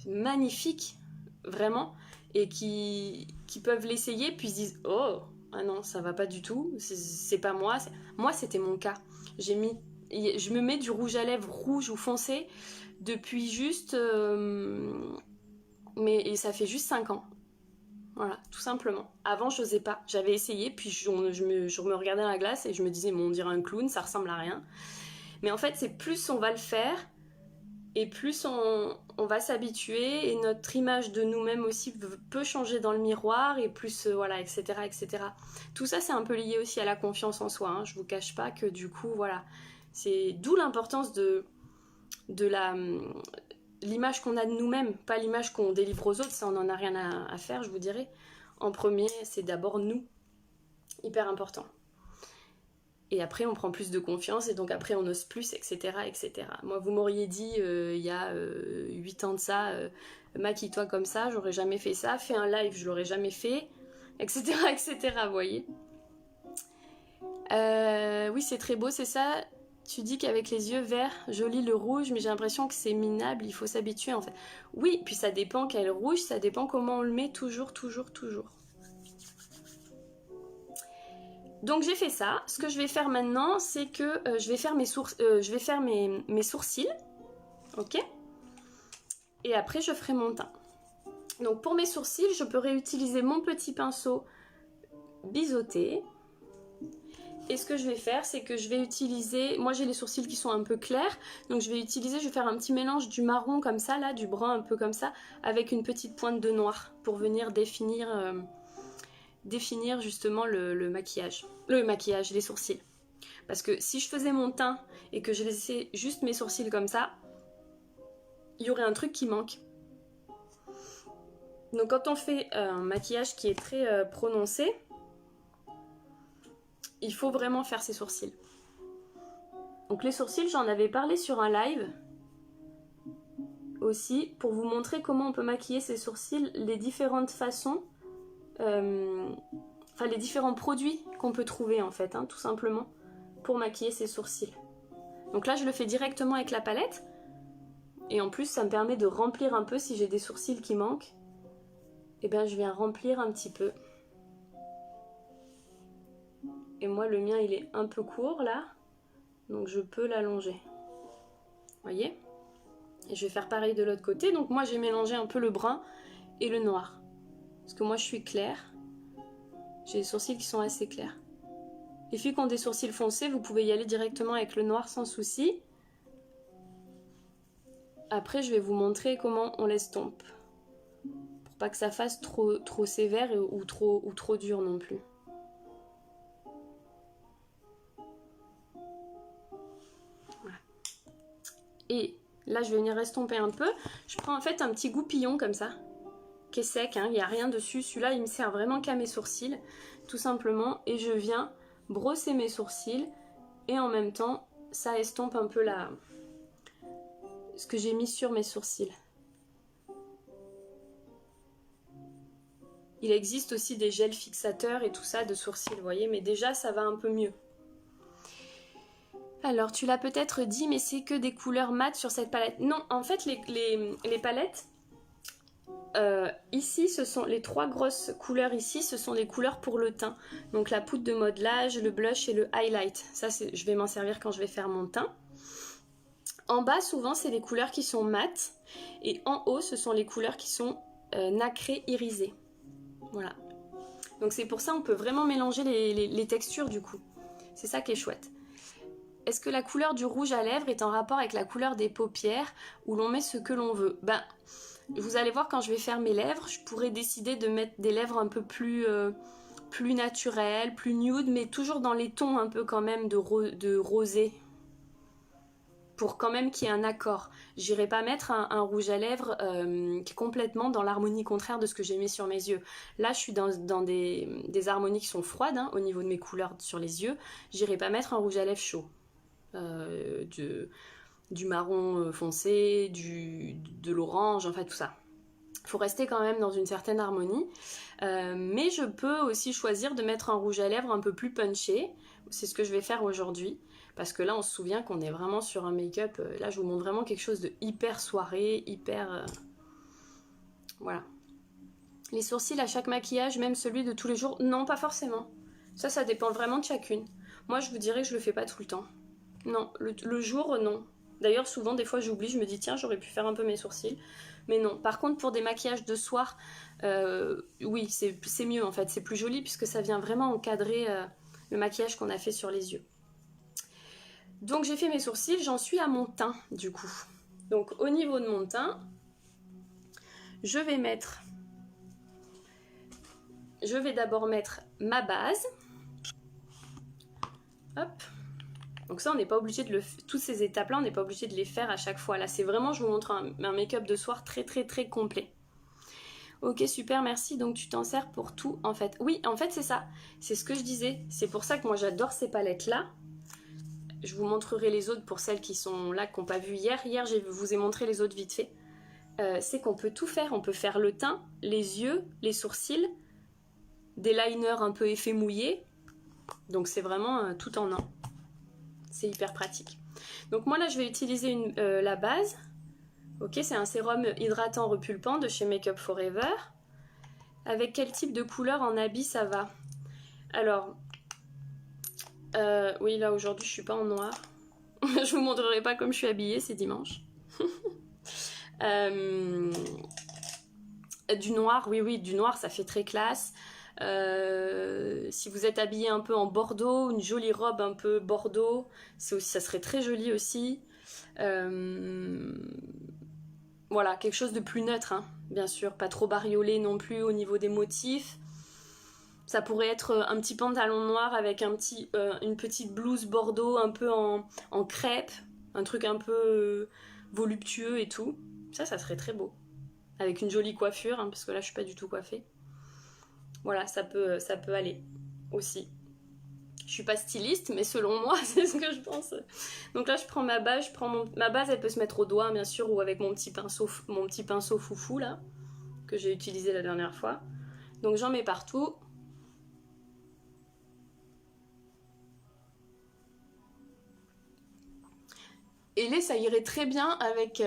magnifique, vraiment, et qui peuvent l'essayer puis se disent « Oh, ah non, ça va pas du tout, c'est pas moi. » Moi, c'était mon cas. Je me mets du rouge à lèvres rouge ou foncé depuis juste... et ça fait juste 5 ans. Voilà, tout simplement. Avant, je n'osais pas. J'avais essayé, puis je me regardais dans la glace et je me disais, bon, on dirait un clown, ça ressemble à rien. Mais en fait, c'est plus on va le faire, et plus on va s'habituer, et notre image de nous-mêmes aussi peut changer dans le miroir, et plus, voilà, etc., etc. Tout ça, c'est un peu lié aussi à la confiance en soi, hein. Je vous cache pas que du coup, voilà, c'est d'où l'importance de l'image qu'on a de nous-mêmes, pas l'image qu'on délivre aux autres, ça on n'en a rien à faire, je vous dirais. En premier, c'est d'abord nous, hyper important. Et après, on prend plus de confiance, et donc après, on ose plus, etc. etc. Moi, vous m'auriez dit, il y a 8 ans de ça, maquille-toi comme ça, j'aurais jamais fait ça, fais un live, je l'aurais jamais fait, etc. etc. vous voyez. Oui, c'est très beau, c'est ça. Tu dis qu'avec les yeux verts, joli le rouge, mais j'ai l'impression que c'est minable, il faut s'habituer en fait. Oui, puis ça dépend quel rouge, ça dépend comment on le met, toujours. Donc j'ai fait ça. Ce que je vais faire maintenant, c'est que je vais faire mes sourcils, ok. Et après, je ferai mon teint. Donc pour mes sourcils, je peux réutiliser mon petit pinceau biseauté. Et ce que je vais faire, c'est que je vais utiliser... Moi, j'ai les sourcils qui sont un peu clairs. Donc, je vais faire un petit mélange du marron comme ça, là, du brun un peu comme ça, avec une petite pointe de noir pour venir définir justement le maquillage. Les sourcils. Parce que si je faisais mon teint et que je laissais juste mes sourcils comme ça, il y aurait un truc qui manque. Donc, quand on fait un maquillage qui est très prononcé, il faut vraiment faire ses sourcils. Donc les sourcils, j'en avais parlé sur un live aussi, pour vous montrer comment on peut maquiller ses sourcils, les différentes façons, les différents produits qu'on peut trouver en fait, hein, tout simplement, pour maquiller ses sourcils. Donc là, je le fais directement avec la palette, et en plus, ça me permet de remplir un peu si j'ai des sourcils qui manquent. et bien je viens remplir un petit peu. Et moi le mien il est un peu court là, donc je peux l'allonger. Voyez? Et je vais faire pareil de l'autre côté. Donc moi j'ai mélangé un peu le brun et le noir. Parce que moi je suis claire. J'ai des sourcils qui sont assez clairs. Les filles qui ont des sourcils foncés, vous pouvez y aller directement avec le noir sans souci. Après je vais vous montrer comment on l'estompe. Pour pas que ça fasse trop sévère ou trop dur non plus. Voilà. Et là je vais venir estomper un peu. Je prends en fait un petit goupillon comme ça, qui est sec, hein, il n'y a rien dessus. Celui-là il me sert vraiment qu'à mes sourcils, tout simplement. Et je viens brosser mes sourcils et en même temps ça estompe un peu ce que j'ai mis sur mes sourcils. Il existe aussi des gels fixateurs et tout ça de sourcils, vous voyez, mais déjà ça va un peu mieux. Alors tu l'as peut-être dit, mais c'est que des couleurs mates sur cette palette. Non, en fait les palettes, ici ce sont les 3 grosses couleurs ici, ce sont des couleurs pour le teint. Donc la poudre de modelage, le blush et le highlight. Ça je vais m'en servir quand je vais faire mon teint. En bas souvent c'est les couleurs qui sont mates et en haut ce sont les couleurs qui sont nacrées irisées. Voilà. Donc c'est pour ça on peut vraiment mélanger les textures du coup. C'est ça qui est chouette. Est-ce que la couleur du rouge à lèvres est en rapport avec la couleur des paupières où l'on met ce que l'on veut? Ben, vous allez voir quand je vais faire mes lèvres, je pourrais décider de mettre des lèvres un peu plus naturelles, plus nude, mais toujours dans les tons un peu quand même de rosé. Pour quand même qu'il y ait un accord. J'irai pas mettre un rouge à lèvres qui est complètement dans l'harmonie contraire de ce que j'ai mis sur mes yeux. Là, je suis dans des harmonies qui sont froides, hein, au niveau de mes couleurs sur les yeux. J'irai pas mettre un rouge à lèvres chaud. Du marron foncé, de l'orange, enfin tout ça. Il faut rester quand même dans une certaine harmonie. Mais je peux aussi choisir de mettre un rouge à lèvres un peu plus punché. C'est ce que je vais faire aujourd'hui. Parce que là, on se souvient qu'on est vraiment sur un make-up. Là, je vous montre vraiment quelque chose de hyper soirée, hyper... Voilà. Les sourcils à chaque maquillage, même celui de tous les jours, non, pas forcément. Ça dépend vraiment de chacune. Moi, je vous dirais que je le fais pas tout le temps. Non, le jour, non. D'ailleurs, souvent, des fois, j'oublie, je me dis, tiens, j'aurais pu faire un peu mes sourcils. Mais non. Par contre, pour des maquillages de soir, oui, c'est mieux, en fait. C'est plus joli, puisque ça vient vraiment encadrer le maquillage qu'on a fait sur les yeux. Donc, j'ai fait mes sourcils, j'en suis à mon teint, du coup. Donc, au niveau de mon teint, je vais d'abord mettre ma base. Hop. Donc ça, on n'est pas obligé de toutes ces étapes-là, on n'est pas obligé de les faire à chaque fois. Là, c'est vraiment, je vous montre un make-up de soir très, très, très complet. Ok, super, merci. Donc, tu t'en sers pour tout, en fait. Oui, en fait, c'est ça. C'est ce que je disais. C'est pour ça que moi, j'adore ces palettes-là. Je vous montrerai les autres pour celles qui sont là, qui n'ont pas vu hier. Hier, je vous ai montré les autres vite fait. C'est qu'on peut tout faire. On peut faire le teint, les yeux, les sourcils, des liners un peu effet mouillé. Donc, c'est vraiment tout en un. C'est hyper pratique. Donc moi là je vais utiliser la base. Ok, c'est un sérum hydratant repulpant de chez Make Up Forever. Avec quel type de couleur en habit ça va? Alors, oui là aujourd'hui je suis pas en noir. Je vous montrerai pas comme je suis habillée, c'est dimanche. Du noir, oui, du noir ça fait très classe. Si vous êtes habillé un peu en bordeaux, une jolie robe un peu bordeaux, ça serait très joli aussi. Voilà, quelque chose de plus neutre, hein, bien sûr, pas trop bariolé non plus au niveau des motifs. Ça pourrait être un petit pantalon noir avec une petite blouse bordeaux un peu en crêpe, un truc un peu voluptueux et tout. Ça serait très beau. Avec une jolie coiffure, hein, parce que là je suis pas du tout coiffée. Voilà, ça peut aller aussi. Je suis pas styliste, mais selon moi, c'est ce que je pense. Donc là, je prends ma base. Ma base, elle peut se mettre au doigt, bien sûr, ou avec mon petit pinceau foufou, là, que j'ai utilisé la dernière fois. Donc j'en mets partout. Et là, ça irait très bien avec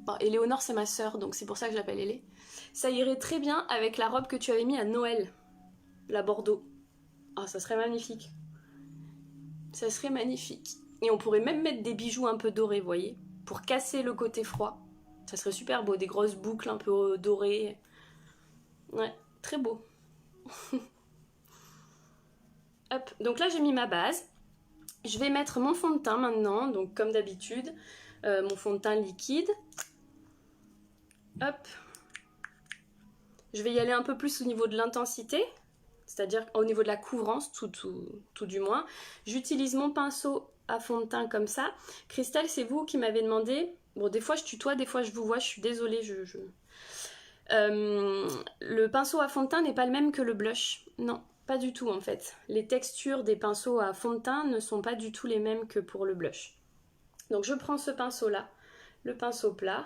Bon, Éléonore c'est ma sœur, donc c'est pour ça que je l'appelle Élé. Ça irait très bien avec la robe que tu avais mis à Noël, la Bordeaux. Ah, ça serait magnifique. Ça serait magnifique. Et on pourrait même mettre des bijoux un peu dorés, vous voyez, pour casser le côté froid. Ça serait super beau, des grosses boucles un peu dorées. Ouais, très beau. Hop, donc là j'ai mis ma base. Je vais mettre mon fond de teint maintenant, donc comme d'habitude, mon fond de teint liquide. Hop. Je vais y aller un peu plus au niveau de l'intensité, c'est-à-dire au niveau de la couvrance, tout du moins. J'utilise mon pinceau à fond de teint comme ça. Christelle, c'est vous qui m'avez demandé. Bon, des fois je tutoie, des fois je vous vois, je suis désolée. Le pinceau à fond de teint n'est pas le même que le blush. Non, pas du tout en fait. Les textures des pinceaux à fond de teint ne sont pas du tout les mêmes que pour le blush. Donc je prends ce pinceau-là, le pinceau plat,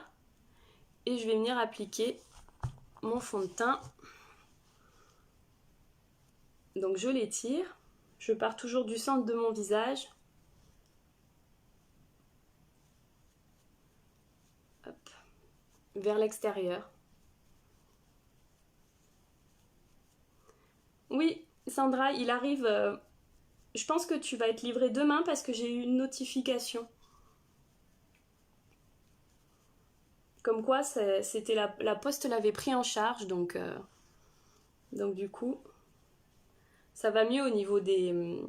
et je vais venir appliquer mon fond de teint. Donc je l'étire. Je pars toujours du centre de mon visage. Hop. Vers l'extérieur. Oui, Sandra, il arrive. Je pense que tu vas être livré demain parce que j'ai eu une notification. Comme quoi, c'était la poste l'avait pris en charge, donc du coup, ça va mieux au niveau des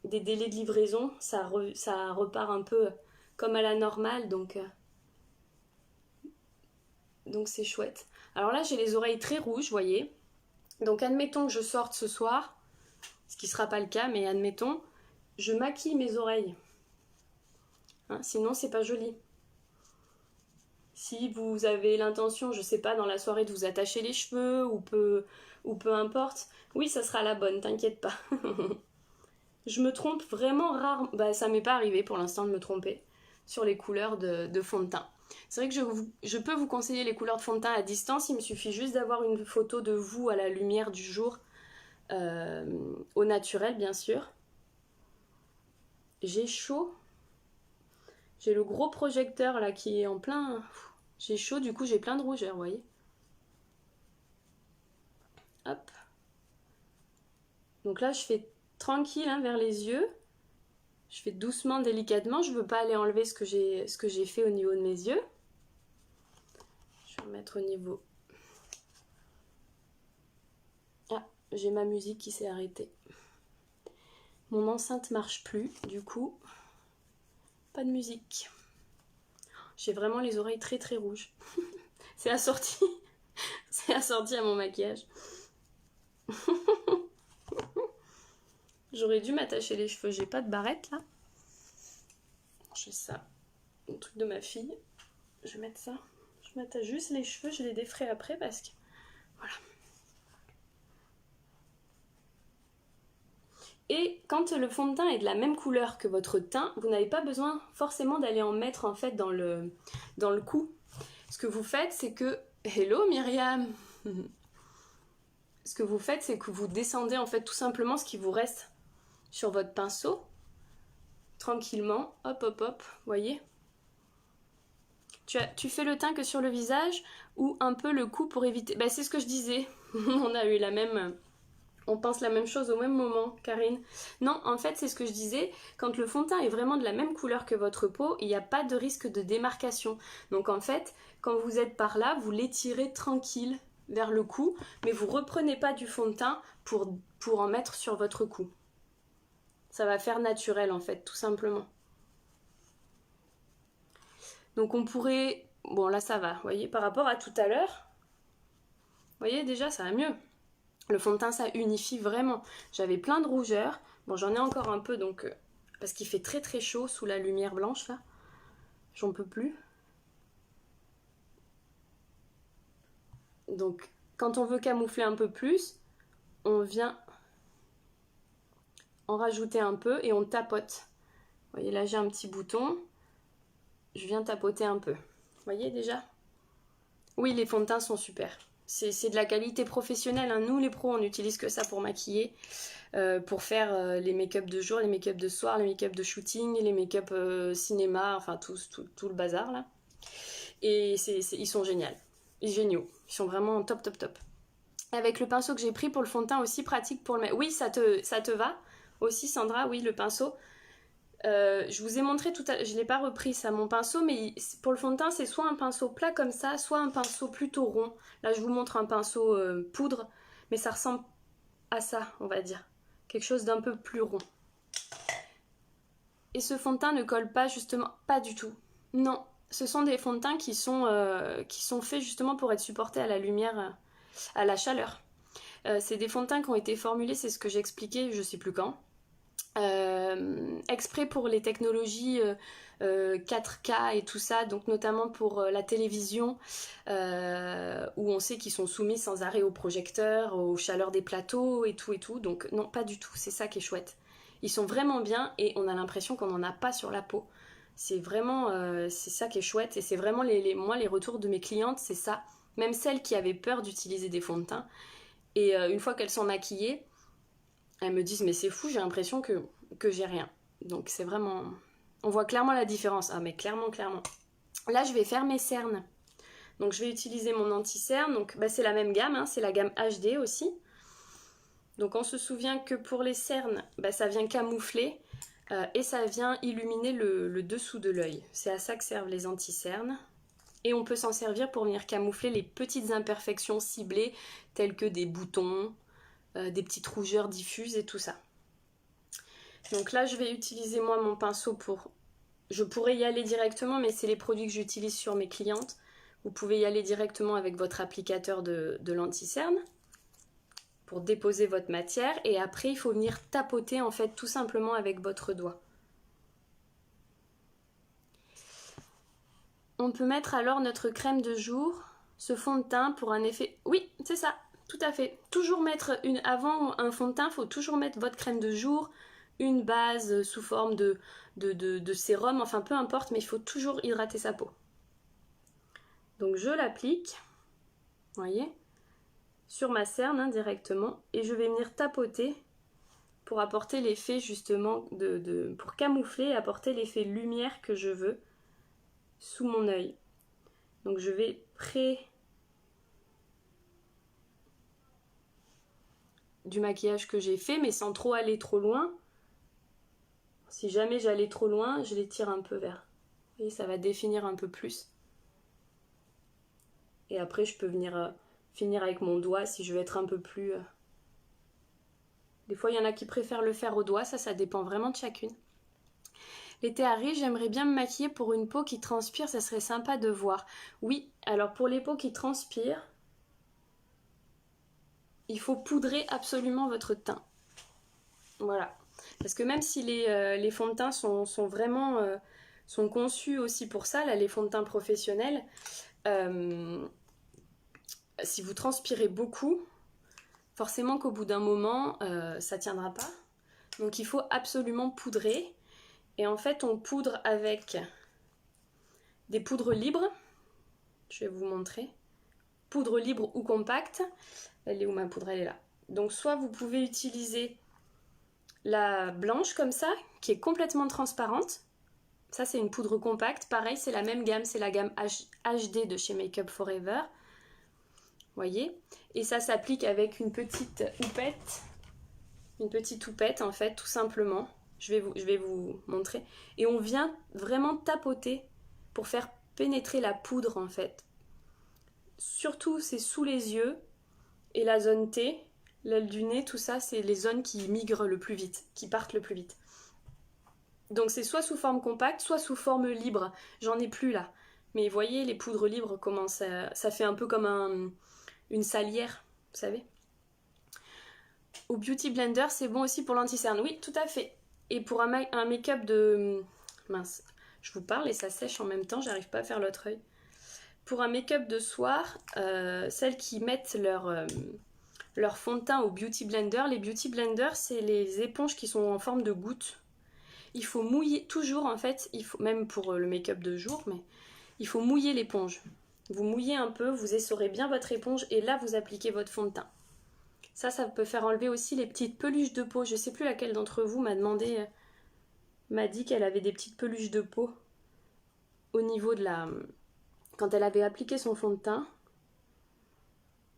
délais de livraison. Ça repart un peu comme à la normale, donc c'est chouette. Alors là, j'ai les oreilles très rouges, vous voyez. Donc admettons que je sorte ce soir, ce qui ne sera pas le cas, mais admettons, je maquille mes oreilles. Hein, sinon, c'est pas joli. Si vous avez l'intention, je sais pas, dans la soirée de vous attacher les cheveux ou peu importe, oui, ça sera la bonne, t'inquiète pas. Je me trompe vraiment rare, bah ça m'est pas arrivé pour l'instant de me tromper sur les couleurs de fond de teint. C'est vrai que je peux vous conseiller les couleurs de fond de teint à distance, il me suffit juste d'avoir une photo de vous à la lumière du jour, au naturel bien sûr. J'ai chaud. J'ai le gros projecteur là qui est en plein... J'ai chaud, du coup j'ai plein de rougeur, vous voyez. Hop. Donc là je fais tranquille hein, vers les yeux. Je fais doucement, délicatement. Je ne veux pas aller enlever ce que j'ai fait au niveau de mes yeux. Je vais remettre au niveau... Ah, j'ai ma musique qui s'est arrêtée. Mon enceinte marche plus, du coup, pas de musique. J'ai vraiment les oreilles très très rouges. C'est assorti. C'est assorti à mon maquillage. J'aurais dû m'attacher les cheveux. J'ai pas de barrette là. J'ai ça. Le truc de ma fille. Je vais mettre ça. Je m'attache juste les cheveux. Je les défrais après parce que... Voilà. Et quand le fond de teint est de la même couleur que votre teint, vous n'avez pas besoin forcément d'aller en mettre en fait dans le cou. Ce que vous faites, c'est que... Hello Myriam. Ce que vous faites, c'est que vous descendez en fait tout simplement ce qui vous reste sur votre pinceau. Tranquillement. Hop, hop, hop. Voyez ? Tu fais le teint que sur le visage ou un peu le cou pour éviter... Bah, c'est ce que je disais. On a eu la même... On pense la même chose au même moment, Karine. Non, en fait, c'est ce que je disais. Quand le fond de teint est vraiment de la même couleur que votre peau, il n'y a pas de risque de démarcation. Donc en fait, quand vous êtes par là, vous l'étirez tranquille vers le cou, mais vous ne reprenez pas du fond de teint pour en mettre sur votre cou. Ça va faire naturel, en fait, tout simplement. Donc on pourrait... Bon, là, ça va, vous voyez, par rapport à tout à l'heure. Vous voyez, déjà, ça va mieux. Le fond de teint, ça unifie vraiment. J'avais plein de rougeurs. Bon, j'en ai encore un peu, donc... parce qu'il fait très très chaud sous la lumière blanche, là. J'en peux plus. Donc, quand on veut camoufler un peu plus, on vient en rajouter un peu et on tapote. Vous voyez, là, j'ai un petit bouton. Je viens tapoter un peu. Vous voyez, déjà ? Oui, les fonds de teint sont super. C'est de la qualité professionnelle, hein. Nous les pros on n'utilise que ça pour maquiller, pour faire les make-up de jour, les make-up de soir, les make-up de shooting, les make-up cinéma, enfin tout le bazar là. Et ils sont géniaux. Ils sont vraiment top, top, top. Avec le pinceau que j'ai pris pour le fond de teint aussi pratique pour le mettre. Oui, ça te va aussi, Sandra, oui, le pinceau. Je vous ai montré tout à l'heure, je ne l'ai pas repris ça, mon pinceau, mais pour le fond de teint, c'est soit un pinceau plat comme ça, soit un pinceau plutôt rond. Là, je vous montre un pinceau poudre, mais ça ressemble à ça, on va dire. Quelque chose d'un peu plus rond. Et ce fond de teint ne colle pas, justement, pas du tout. Non, ce sont des fonds de teint qui sont faits justement pour être supportés à la lumière, à la chaleur. C'est des fonds de teint qui ont été formulés, c'est ce que j'expliquais, je sais plus quand. Exprès pour les technologies 4K et tout ça, donc notamment pour la télévision, où on sait qu'ils sont soumis sans arrêt aux projecteurs, aux chaleurs des plateaux et tout. Donc non, pas du tout, c'est ça qui est chouette. Ils sont vraiment bien et on a l'impression qu'on n'en a pas sur la peau. C'est vraiment, c'est ça qui est chouette et c'est vraiment moi les retours de mes clientes, c'est ça. Même celles qui avaient peur d'utiliser des fonds de teint. Et une fois qu'elles sont maquillées, elles me disent mais c'est fou, j'ai l'impression que j'ai rien. Donc c'est vraiment... On voit clairement la différence. Ah mais clairement. Là je vais faire mes cernes. Donc je vais utiliser mon anti-cerne. Donc c'est la même gamme, hein, c'est la gamme HD aussi. Donc on se souvient que pour les cernes, ça vient camoufler et ça vient illuminer le dessous de l'œil. C'est à ça que servent les anti-cernes. Et on peut s'en servir pour venir camoufler les petites imperfections ciblées telles que des boutons, des petites rougeurs diffuses et tout ça. Donc là je vais utiliser moi mon pinceau pour... Je pourrais y aller directement mais c'est les produits que j'utilise sur mes clientes. Vous pouvez y aller directement avec votre applicateur de l'anti-cerne pour déposer votre matière et après il faut venir tapoter en fait tout simplement avec votre doigt. On peut mettre alors notre crème de jour, ce fond de teint pour un effet... Oui, c'est ça, tout à fait. Toujours mettre avant un fond de teint, il faut toujours mettre votre crème de jour, une base sous forme de sérum, enfin peu importe, mais il faut toujours hydrater sa peau. Donc je l'applique, vous voyez, sur ma cerne directement, et je vais venir tapoter pour apporter l'effet justement pour camoufler et apporter l'effet lumière que je veux sous mon œil. Donc je vais près du maquillage que j'ai fait, mais sans trop aller trop loin. Si jamais j'allais trop loin, je les tire un peu vers. Vous voyez, ça va définir un peu plus. Et après, je peux venir finir avec mon doigt si je veux être un peu plus... Des fois, il y en a qui préfèrent le faire au doigt, ça dépend vraiment de chacune. L'été arrive, j'aimerais bien me maquiller pour une peau qui transpire, ça serait sympa de voir. Oui, alors pour les peaux qui transpirent, il faut poudrer absolument votre teint. Voilà. Parce que même si les fonds de teint sont vraiment sont conçus aussi pour ça, là, les fonds de teint professionnels, si vous transpirez beaucoup, forcément qu'au bout d'un moment, ça ne tiendra pas. Donc il faut absolument poudrer. Et en fait, on poudre avec des poudres libres. Je vais vous montrer. Poudre libre ou compacte. Elle est où ma poudre? Elle est là. Donc soit vous pouvez utiliser la blanche comme ça, qui est complètement transparente. Ça, c'est une poudre compacte. Pareil, c'est la même gamme. C'est la gamme HD de chez Make Up For Ever. Vous voyez? Et ça s'applique avec une petite houppette. Une petite houppette, en fait, tout simplement. Je vais vous montrer. Et on vient vraiment tapoter pour faire pénétrer la poudre, en fait. Surtout, c'est sous les yeux et la zone T, l'aile du nez, tout ça, c'est les zones qui migrent le plus vite, qui partent le plus vite. Donc c'est soit sous forme compacte, soit sous forme libre. J'en ai plus là. Mais vous voyez, les poudres libres, comment ça fait un peu comme une salière, vous savez. Au Beauty Blender, c'est bon aussi pour l'anti-cerne. Oui, tout à fait. Et pour un make-up de... Mince, je vous parle et ça sèche en même temps, j'arrive pas à faire l'autre œil. Pour un make-up de soir, celles qui mettent leur fond de teint au Beauty Blender, les Beauty Blender, c'est les éponges qui sont en forme de gouttes. Il faut mouiller, toujours en fait, même pour le make-up de jour, mais il faut mouiller l'éponge. Vous mouillez un peu, vous essorez bien votre éponge et là vous appliquez votre fond de teint. Ça peut faire enlever aussi les petites peluches de peau. Je sais plus laquelle d'entre vous m'a dit qu'elle avait des petites peluches de peau au niveau de quand elle avait appliqué son fond de teint.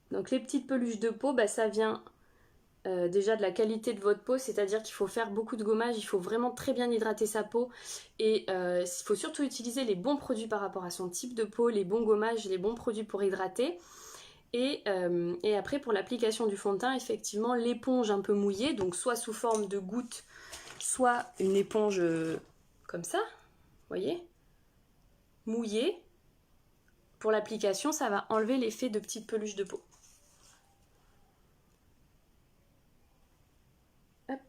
Donc les petites peluches de peau, bah, ça vient déjà de la qualité de votre peau, c'est-à-dire qu'il faut faire beaucoup de gommage, il faut vraiment très bien hydrater sa peau et il faut surtout utiliser les bons produits par rapport à son type de peau, les bons gommages, les bons produits pour hydrater. Et après pour l'application du fond de teint, effectivement l'éponge un peu mouillée, donc soit sous forme de goutte, soit une éponge comme ça, vous voyez, mouillée. Pour l'application, ça va enlever l'effet de petites peluches de peau. Hop.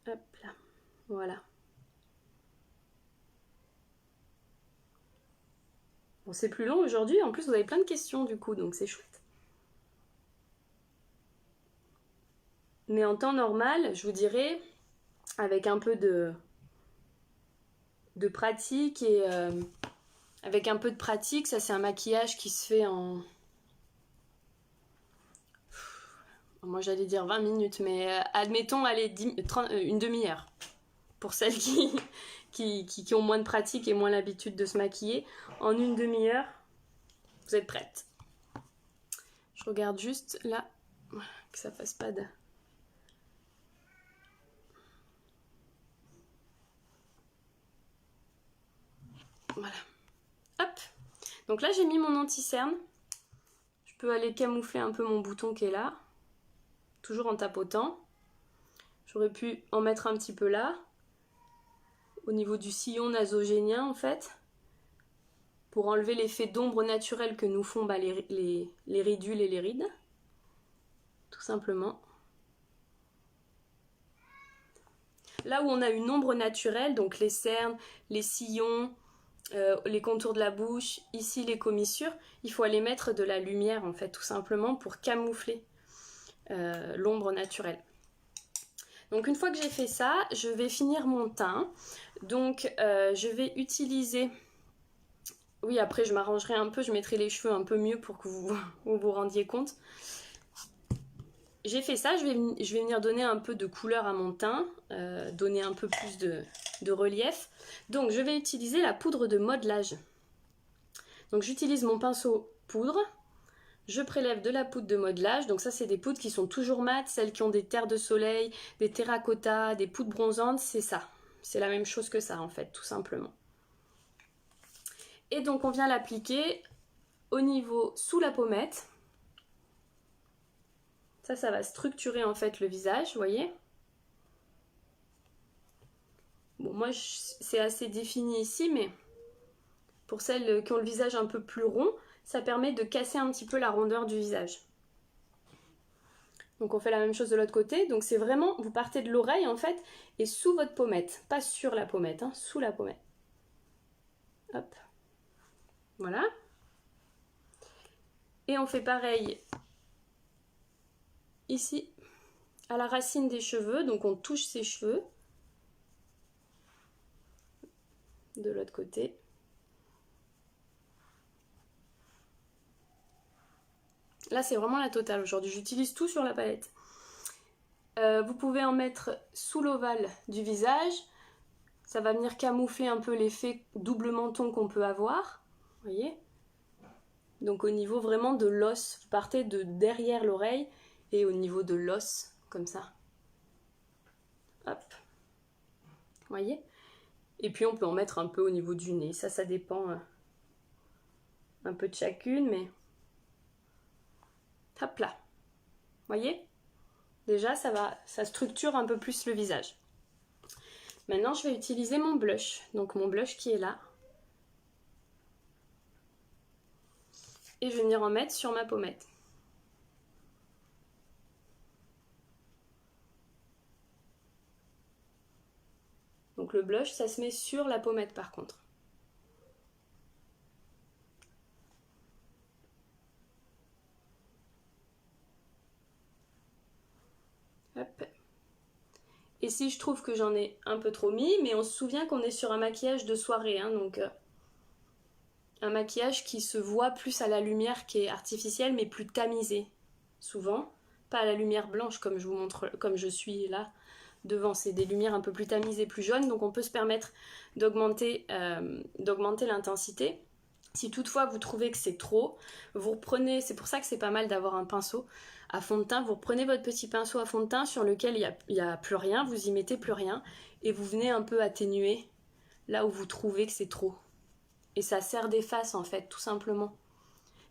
Hop là, voilà. Bon, c'est plus long aujourd'hui, en plus vous avez plein de questions du coup, donc c'est chouette. Mais en temps normal, je vous dirais, avec un peu de pratique et avec un peu de pratique, ça c'est un maquillage qui se fait en... Moi j'allais dire 20 minutes, mais admettons, allez, une demi-heure. Pour celles qui ont moins de pratique et moins l'habitude de se maquiller, en une demi-heure, vous êtes prête. Je regarde juste là, que ça fasse pas de... Voilà. Hop. Donc là j'ai mis mon anti-cerne. Je peux aller camoufler un peu mon bouton qui est là. Toujours en tapotant. J'aurais pu en mettre un petit peu là. Au niveau du sillon nasogénien en fait. Pour enlever l'effet d'ombre naturelle que nous font les ridules et les rides. Tout simplement. Là où on a une ombre naturelle, donc les cernes, les sillons, les contours de la bouche, ici les commissures, il faut aller mettre de la lumière en fait, tout simplement pour camoufler l'ombre naturelle. Donc une fois que j'ai fait ça, je vais finir mon teint. Donc je vais utiliser... Oui, après je m'arrangerai un peu, je mettrai les cheveux un peu mieux pour que vous vous rendiez compte. J'ai fait ça, je vais venir donner un peu de couleur à mon teint, donner un peu plus de relief. Donc je vais utiliser la poudre de modelage. Donc j'utilise mon pinceau poudre, je prélève de la poudre de modelage. Donc ça c'est des poudres qui sont toujours mates, celles qui ont des terres de soleil, des terracottas, des poudres bronzantes, c'est ça. C'est la même chose que ça en fait, tout simplement. Et donc on vient l'appliquer au niveau sous la pommette. Ça va structurer en fait le visage, vous voyez. Bon, moi c'est assez défini ici, mais pour celles qui ont le visage un peu plus rond, ça permet de casser un petit peu la rondeur du visage. Donc on fait la même chose de l'autre côté. Donc c'est vraiment, vous partez de l'oreille en fait, et sous votre pommette, pas sur la pommette, hein, sous la pommette. Hop. Voilà. Et on fait pareil ici, à la racine des cheveux. Donc on touche ses cheveux. De l'autre côté. Là c'est vraiment la totale aujourd'hui, j'utilise tout sur la palette. Vous pouvez en mettre sous l'ovale du visage. Ça va venir camoufler un peu l'effet double menton qu'on peut avoir. Vous voyez? Donc au niveau vraiment de l'os, vous partez de derrière l'oreille et au niveau de l'os, comme ça. Hop. Vous voyez? Et puis on peut en mettre un peu au niveau du nez. Ça dépend un peu de chacune, mais... Hop là. Vous voyez? Déjà, ça structure un peu plus le visage. Maintenant, je vais utiliser mon blush. Donc mon blush qui est là. Et je vais venir en mettre sur ma pommette. Donc le blush, ça se met sur la pommette par contre. Hop. Et si je trouve que j'en ai un peu trop mis, mais on se souvient qu'on est sur un maquillage de soirée, hein, donc un maquillage qui se voit plus à la lumière qui est artificielle, mais plus tamisée, souvent. Pas à la lumière blanche comme je vous montre, comme je suis là devant, c'est des lumières un peu plus tamisées, plus jaunes, donc on peut se permettre d'augmenter l'intensité. Si toutefois vous trouvez que c'est trop, vous reprenez, c'est pour ça que c'est pas mal d'avoir un pinceau à fond de teint, vous reprenez votre petit pinceau à fond de teint sur lequel il n'y a plus rien, vous y mettez plus rien, et vous venez un peu atténuer là où vous trouvez que c'est trop. Et ça sert d'efface en fait, tout simplement.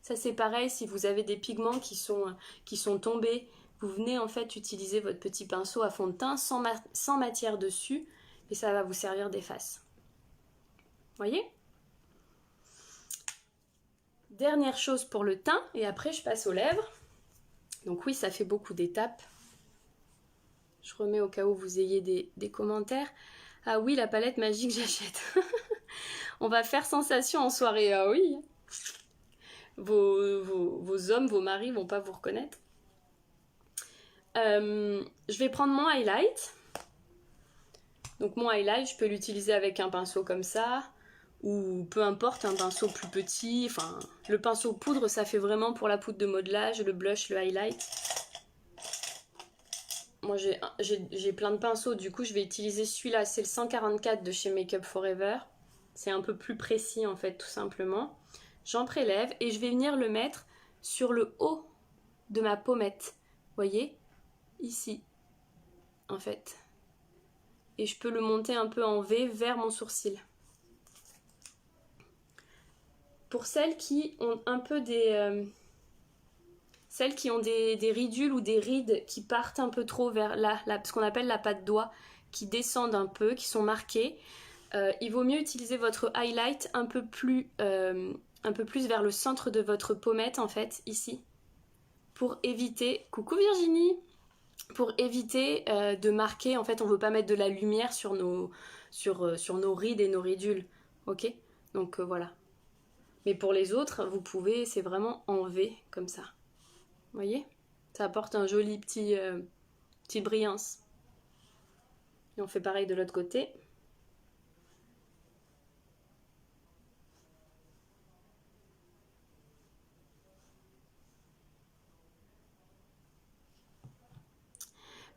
Ça c'est pareil, si vous avez des pigments qui sont tombés, vous venez en fait utiliser votre petit pinceau à fond de teint sans matière dessus, et ça va vous servir d'efface. Voyez ? Dernière chose pour le teint, et après je passe aux lèvres. Donc oui, ça fait beaucoup d'étapes. Je remets au cas où vous ayez des commentaires. Ah oui, la palette magique, j'achète. On va faire sensation en soirée, ah oui. Vos hommes, vos maris vont pas vous reconnaître. Je vais prendre mon highlight. Donc mon highlight, je peux l'utiliser avec un pinceau comme ça, ou peu importe, un pinceau plus petit. Enfin, le pinceau poudre, ça fait vraiment pour la poudre de modelage, le blush, le highlight. Moi, j'ai plein de pinceaux, du coup, je vais utiliser celui-là. C'est le 144 de chez Make Up Forever. C'est un peu plus précis, en fait, tout simplement. J'en prélève et je vais venir le mettre sur le haut de ma pommette. Vous voyez ? Ici, en fait. Et je peux le monter un peu en V vers mon sourcil. Pour celles qui ont un peu celles qui ont des ridules ou des rides qui partent un peu trop vers ce qu'on appelle la patte doigt, qui descendent un peu, qui sont marquées, il vaut mieux utiliser votre highlight un peu plus vers le centre de votre pommette, en fait, ici, pour éviter... Coucou Virginie! Pour éviter de marquer, en fait, on ne veut pas mettre de la lumière sur nos rides et nos ridules, ok? Donc voilà. Mais pour les autres, vous pouvez, c'est vraiment en V, comme ça. Vous voyez ? Ça apporte un joli petite brillance. Et on fait pareil de l'autre côté.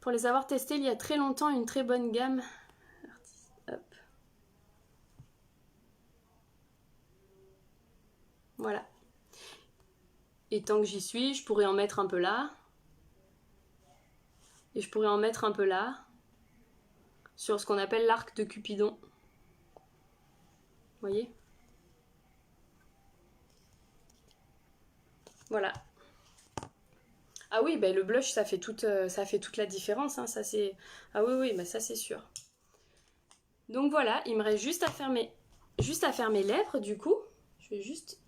Pour les avoir testés il y a très longtemps, une très bonne gamme. Hop. Voilà. Et tant que j'y suis, je pourrais en mettre un peu là. Et je pourrais en mettre un peu là. Sur ce qu'on appelle l'arc de Cupidon. Vous voyez ? Voilà. Ah oui, ben le blush, ça fait toute la différence. Hein, ça c'est... Ah oui, ben ça c'est sûr. Donc voilà, il me reste juste à faire mes lèvres, du coup. Je vais juste...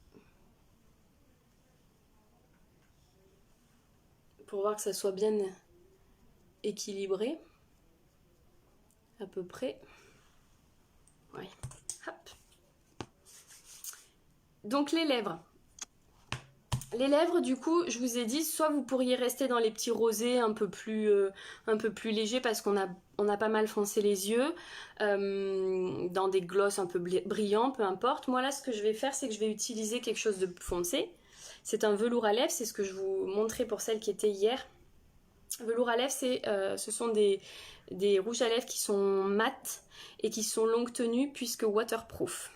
Pour voir que ça soit bien équilibré. À peu près. Oui. Hop. Donc les lèvres. Les lèvres, du coup, je vous ai dit, soit vous pourriez rester dans les petits rosés un peu plus légers parce qu'on a pas mal foncé les yeux, dans des glosses un peu brillants, peu importe. Moi là, ce que je vais faire, c'est que je vais utiliser quelque chose de foncé. C'est un velours à lèvres, c'est ce que je vous montrais pour celle qui était hier. Velours à lèvres, ce sont des rouges à lèvres qui sont mat et qui sont longue tenue puisque waterproof.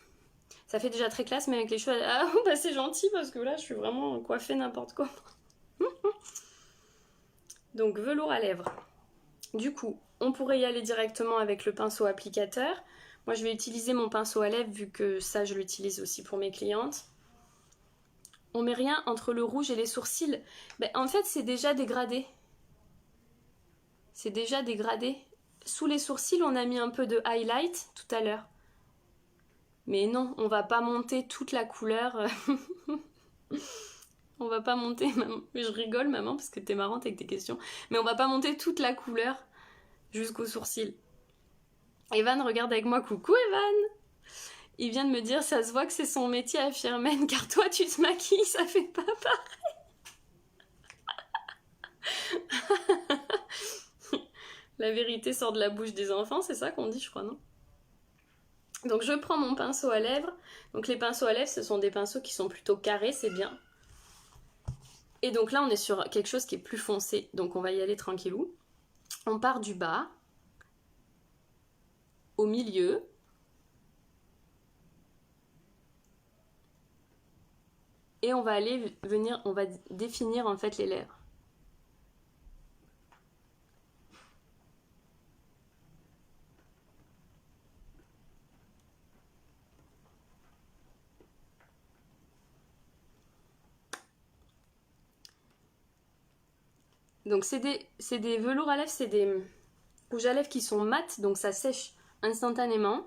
Ça fait déjà très classe, mais avec les cheveux... Ah, bah c'est gentil parce que là, je suis vraiment coiffée n'importe quoi. Donc, velours à lèvres. Du coup, on pourrait y aller directement avec le pinceau applicateur. Moi, je vais utiliser mon pinceau à lèvres vu que ça, je l'utilise aussi pour mes clientes. On met rien entre le rouge et les sourcils. Ben, en fait, c'est déjà dégradé. C'est déjà dégradé. Sous les sourcils, on a mis un peu de highlight tout à l'heure. Mais non, on va pas monter toute la couleur. On va pas monter, maman. Je rigole, maman, parce que t'es marrante avec tes questions. Mais on va pas monter toute la couleur jusqu'aux sourcils. Evan regarde avec moi. Coucou, Evan! Il vient de me dire, ça se voit que c'est son métier à Firmen, car toi, tu te maquilles, ça fait pas pareil. La vérité sort de la bouche des enfants, c'est ça qu'on dit, je crois, non? Donc je prends mon pinceau à lèvres. Donc les pinceaux à lèvres, ce sont des pinceaux qui sont plutôt carrés, c'est bien. Et donc là, on est sur quelque chose qui est plus foncé. Donc on va y aller tranquillou. On part du bas. au milieu. Et on va on va définir en fait les lèvres. Donc c'est des velours à lèvres, c'est des rouges à lèvres qui sont mat, donc ça sèche instantanément.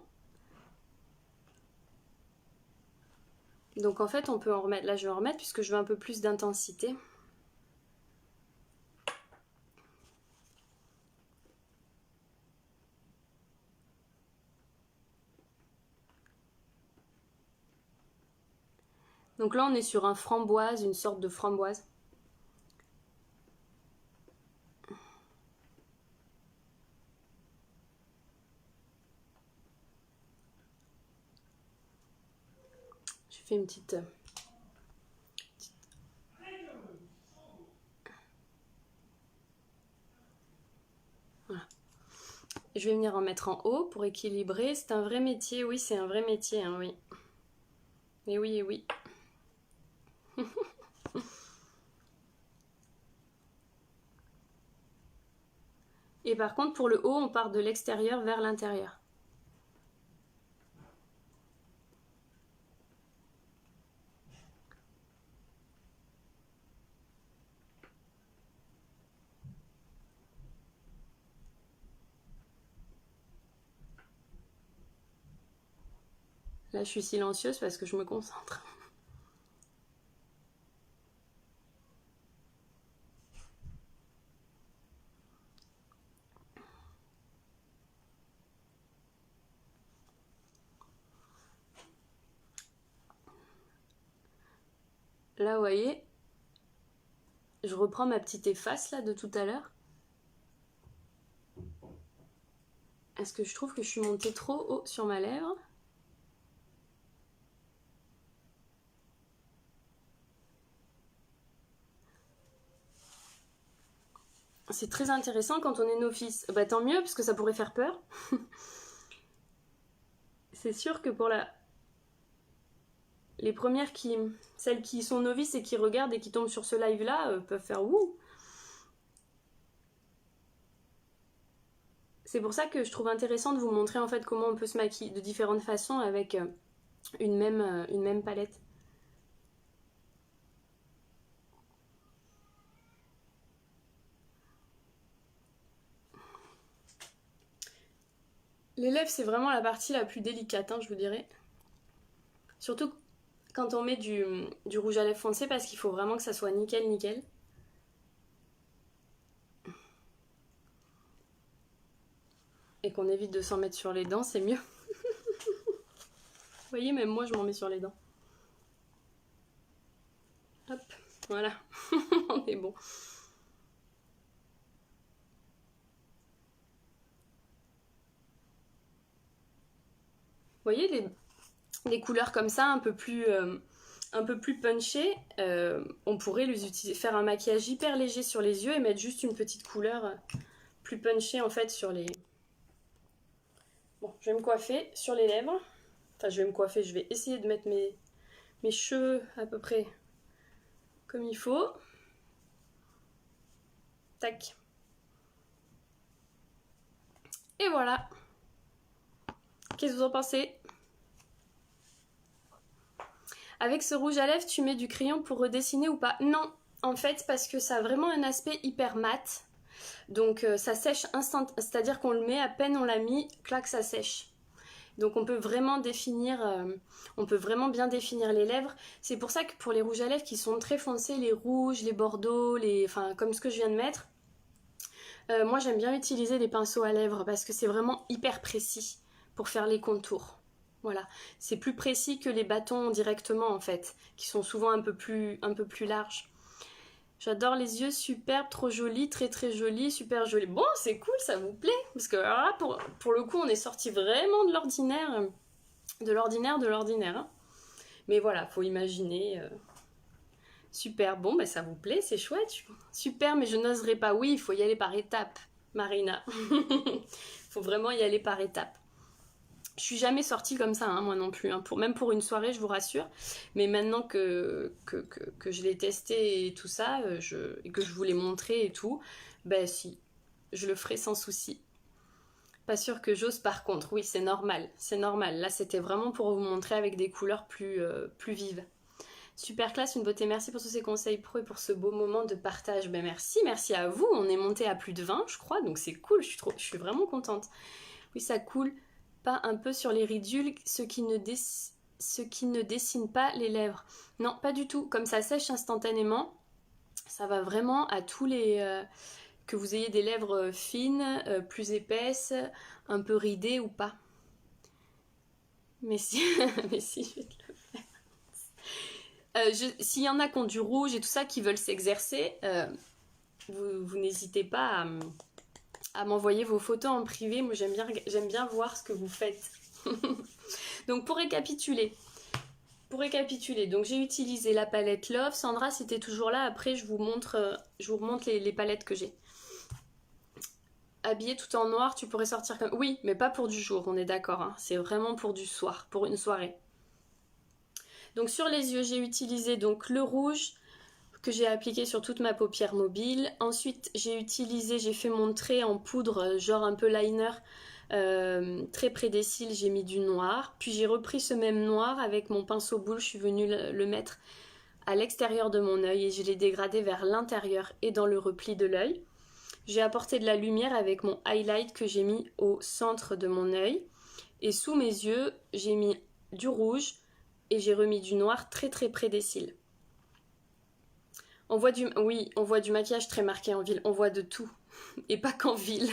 Donc en fait on peut en remettre, là je vais en remettre puisque je veux un peu plus d'intensité. Donc là on est sur un framboise, une sorte de framboise. J'ai fait une petite... Voilà. Je vais venir en mettre en haut pour équilibrer. C'est un vrai métier, oui, c'est un vrai métier, hein, oui. Et oui, et oui. Et par contre, pour le haut, on part de l'extérieur vers l'intérieur. Là, je suis silencieuse parce que je me concentre. Là, vous voyez, je reprends ma petite efface là de tout à l'heure. Est-ce que je trouve que je suis montée trop haut sur ma lèvre? C'est très intéressant quand on est novice. Bah tant mieux, parce que ça pourrait faire peur. C'est sûr que pour les premières celles qui sont novices et qui regardent et qui tombent sur ce live-là, peuvent faire ouh. C'est pour ça que je trouve intéressant de vous montrer en fait comment on peut se maquiller de différentes façons avec une même palette. Les lèvres, c'est vraiment la partie la plus délicate, hein, je vous dirais. Surtout quand on met du rouge à lèvres foncé, parce qu'il faut vraiment que ça soit nickel, nickel. Et qu'on évite de s'en mettre sur les dents, c'est mieux. Vous voyez, même moi, je m'en mets sur les dents. Hop, voilà, on est bon. Vous voyez, des couleurs comme ça, un peu plus punchées, on pourrait les utiliser, faire un maquillage hyper léger sur les yeux et mettre juste une petite couleur plus punchée en fait sur les... Bon, je vais me coiffer sur les lèvres. Enfin, je vais me coiffer, je vais essayer de mettre mes cheveux à peu près comme il faut. Tac. Et voilà. Qu'est-ce que vous en pensez? Avec ce rouge à lèvres, tu mets du crayon pour redessiner ou pas? Non, en fait, parce que ça a vraiment un aspect hyper mat. Donc ça sèche instant, c'est-à-dire qu'on le met, à peine on l'a mis, clac, ça sèche. Donc on peut vraiment bien définir les lèvres. C'est pour ça que pour les rouges à lèvres qui sont très foncés, les rouges, les bordeaux, enfin comme ce que je viens de mettre, moi j'aime bien utiliser des pinceaux à lèvres parce que c'est vraiment hyper précis pour faire les contours. Voilà, c'est plus précis que les bâtons directement en fait, qui sont souvent un peu plus larges. J'adore les yeux, superbes, trop jolis, très très jolis, super jolis. Bon, c'est cool, ça vous plaît? Parce que alors là, pour le coup, on est sorti vraiment de l'ordinaire, hein. Mais voilà, faut imaginer. Super, bon, bah, ça vous plaît, c'est chouette. Super, mais je n'oserais pas. Oui, il faut y aller par étapes, Marina. Il faut vraiment y aller par étapes. Je suis jamais sortie comme ça, hein, moi non plus, hein, même pour une soirée, je vous rassure. Mais maintenant que je l'ai testé et tout ça, et que je vous l'ai montré et tout, ben si, je le ferai sans souci. Pas sûr que j'ose par contre, oui, c'est normal, c'est normal. Là, c'était vraiment pour vous montrer avec des couleurs plus vives. Super classe, une beauté, merci pour tous ces conseils pro et pour ce beau moment de partage. Ben merci à vous, on est monté à plus de 20 je crois, donc c'est cool, je suis vraiment contente. Oui, ça coule pas un peu sur les ridules, ce qui ne dessine pas les lèvres. Non, pas du tout, comme ça sèche instantanément, ça va vraiment à tous les... que vous ayez des lèvres fines, plus épaisses, un peu ridées ou pas. Mais si, mais si, je vais te le s'il y en a qui ont du rouge et tout ça, qui veulent s'exercer, vous n'hésitez pas à m'envoyer vos photos en privé. Moi, j'aime bien voir ce que vous faites. Donc, pour récapituler, donc j'ai utilisé la palette Love. Sandra, si t'es toujours là, après, je vous remonte les palettes que j'ai. Habillée tout en noir, tu pourrais sortir comme... Oui, mais pas pour du jour, on est d'accord. Hein. C'est vraiment pour du soir, pour une soirée. Donc sur les yeux, j'ai utilisé donc le rouge que j'ai appliqué sur toute ma paupière mobile. Ensuite, j'ai fait mon trait en poudre, genre un peu liner, très près des cils, j'ai mis du noir. Puis j'ai repris ce même noir avec mon pinceau boule, je suis venue le mettre à l'extérieur de mon œil et je l'ai dégradé vers l'intérieur et dans le repli de l'œil. J'ai apporté de la lumière avec mon highlight que j'ai mis au centre de mon œil. Et sous mes yeux, j'ai mis du rouge et j'ai remis du noir très très près des cils. On voit du maquillage très marqué en ville, on voit de tout. Et pas qu'en ville.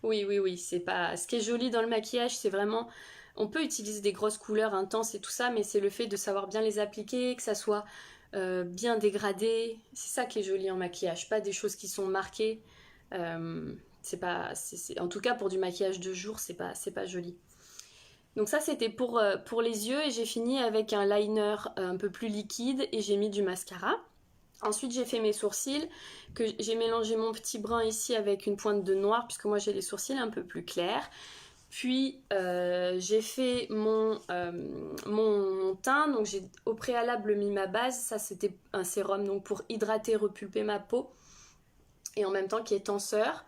oui, c'est pas... Ce qui est joli dans le maquillage, c'est vraiment... On peut utiliser des grosses couleurs intenses et tout ça, mais c'est le fait de savoir bien les appliquer, que ça soit bien dégradé. C'est ça qui est joli en maquillage, pas des choses qui sont marquées. En tout cas, pour du maquillage de jour, c'est pas joli. Donc ça, c'était pour les yeux et j'ai fini avec un liner un peu plus liquide et j'ai mis du mascara. Ensuite, j'ai fait mes sourcils, que j'ai mélangé mon petit brun ici avec une pointe de noir, puisque moi j'ai les sourcils un peu plus clairs. Puis j'ai fait mon teint, donc j'ai au préalable mis ma base, ça c'était un sérum donc pour hydrater, repulper ma peau, et en même temps qui est tenseur.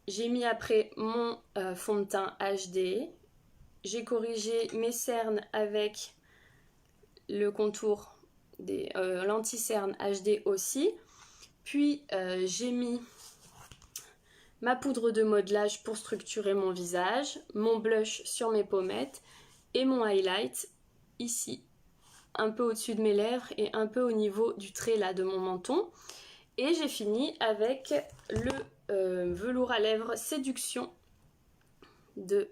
J'ai mis après mon fond de teint HD, j'ai corrigé mes cernes avec le contour l'anti-cerne HD aussi. Puis j'ai mis ma poudre de modelage pour structurer mon visage, mon blush sur mes pommettes et mon highlight ici, un peu au-dessus de mes lèvres et un peu au niveau du trait là de mon menton. Et j'ai fini avec le velours à lèvres Séduction de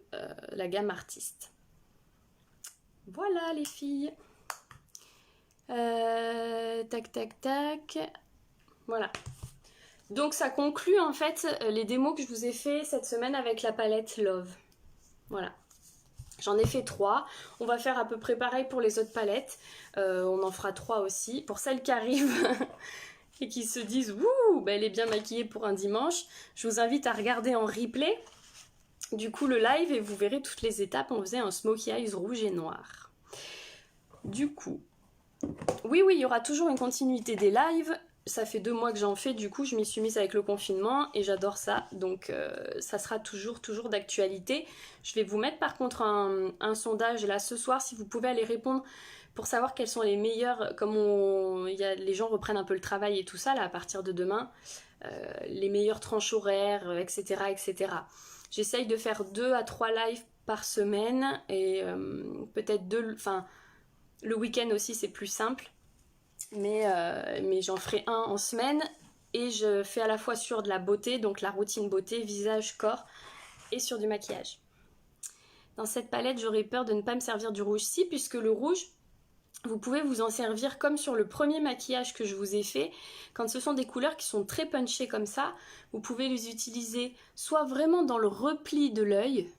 la gamme Artiste. Voilà les filles. Tac. Voilà. Donc ça conclut en fait les démos que je vous ai fait cette semaine avec la palette Love. Voilà. J'en ai fait 3. On va faire à peu près pareil pour les autres palettes. On en fera 3 aussi. Pour celles qui arrivent et qui se disent « Wouh, bah, elle est bien maquillée pour un dimanche », je vous invite à regarder en replay du coup le live et vous verrez toutes les étapes. On faisait un smokey eyes rouge et noir. Du coup... Oui, il y aura toujours une continuité des lives. Ça fait 2 mois que j'en fais, du coup je m'y suis mise avec le confinement et j'adore ça. Donc ça sera toujours d'actualité. Je vais vous mettre par contre un sondage là ce soir, si vous pouvez aller répondre pour savoir quels sont les meilleurs, comme les gens reprennent un peu le travail et tout ça là à partir de demain, les meilleures tranches horaires, etc. J'essaye de faire 2 à 3 lives par semaine et peut-être 2... Enfin, le week-end aussi c'est plus simple, mais j'en ferai un en semaine et je fais à la fois sur de la beauté, donc la routine beauté, visage, corps, et sur du maquillage. Dans cette palette, j'aurais peur de ne pas me servir du rouge si, puisque le rouge, vous pouvez vous en servir comme sur le premier maquillage que je vous ai fait. Quand ce sont des couleurs qui sont très punchées comme ça, vous pouvez les utiliser soit vraiment dans le repli de l'œil,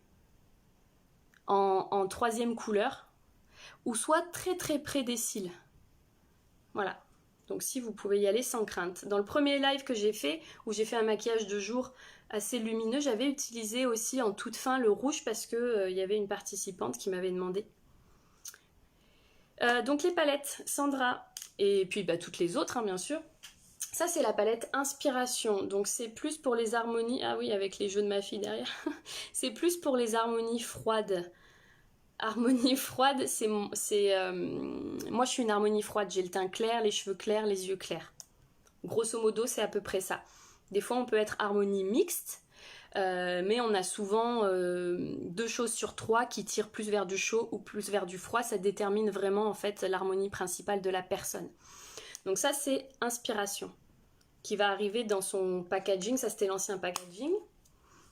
en 3e couleur, ou soit très près des cils. Voilà. Donc si vous pouvez y aller sans crainte. Dans le premier live que j'ai fait, où j'ai fait un maquillage de jour assez lumineux, j'avais utilisé aussi en toute fin le rouge parce que y avait une participante qui m'avait demandé. Donc les palettes, Sandra, et puis toutes les autres, hein, bien sûr. Ça, c'est la palette Inspiration. Donc c'est plus pour les harmonies... Ah oui, avec les jeux de ma fille derrière. C'est plus pour les harmonies froides. Harmonie froide, moi je suis une harmonie froide, j'ai le teint clair, les cheveux clairs, les yeux clairs. Grosso modo, c'est à peu près ça. Des fois, on peut être harmonie mixte, mais on a souvent 2 choses sur 3 qui tirent plus vers du chaud ou plus vers du froid. Ça détermine vraiment en fait l'harmonie principale de la personne. Donc ça, c'est Inspiration, qui va arriver dans son packaging. Ça, c'était l'ancien packaging,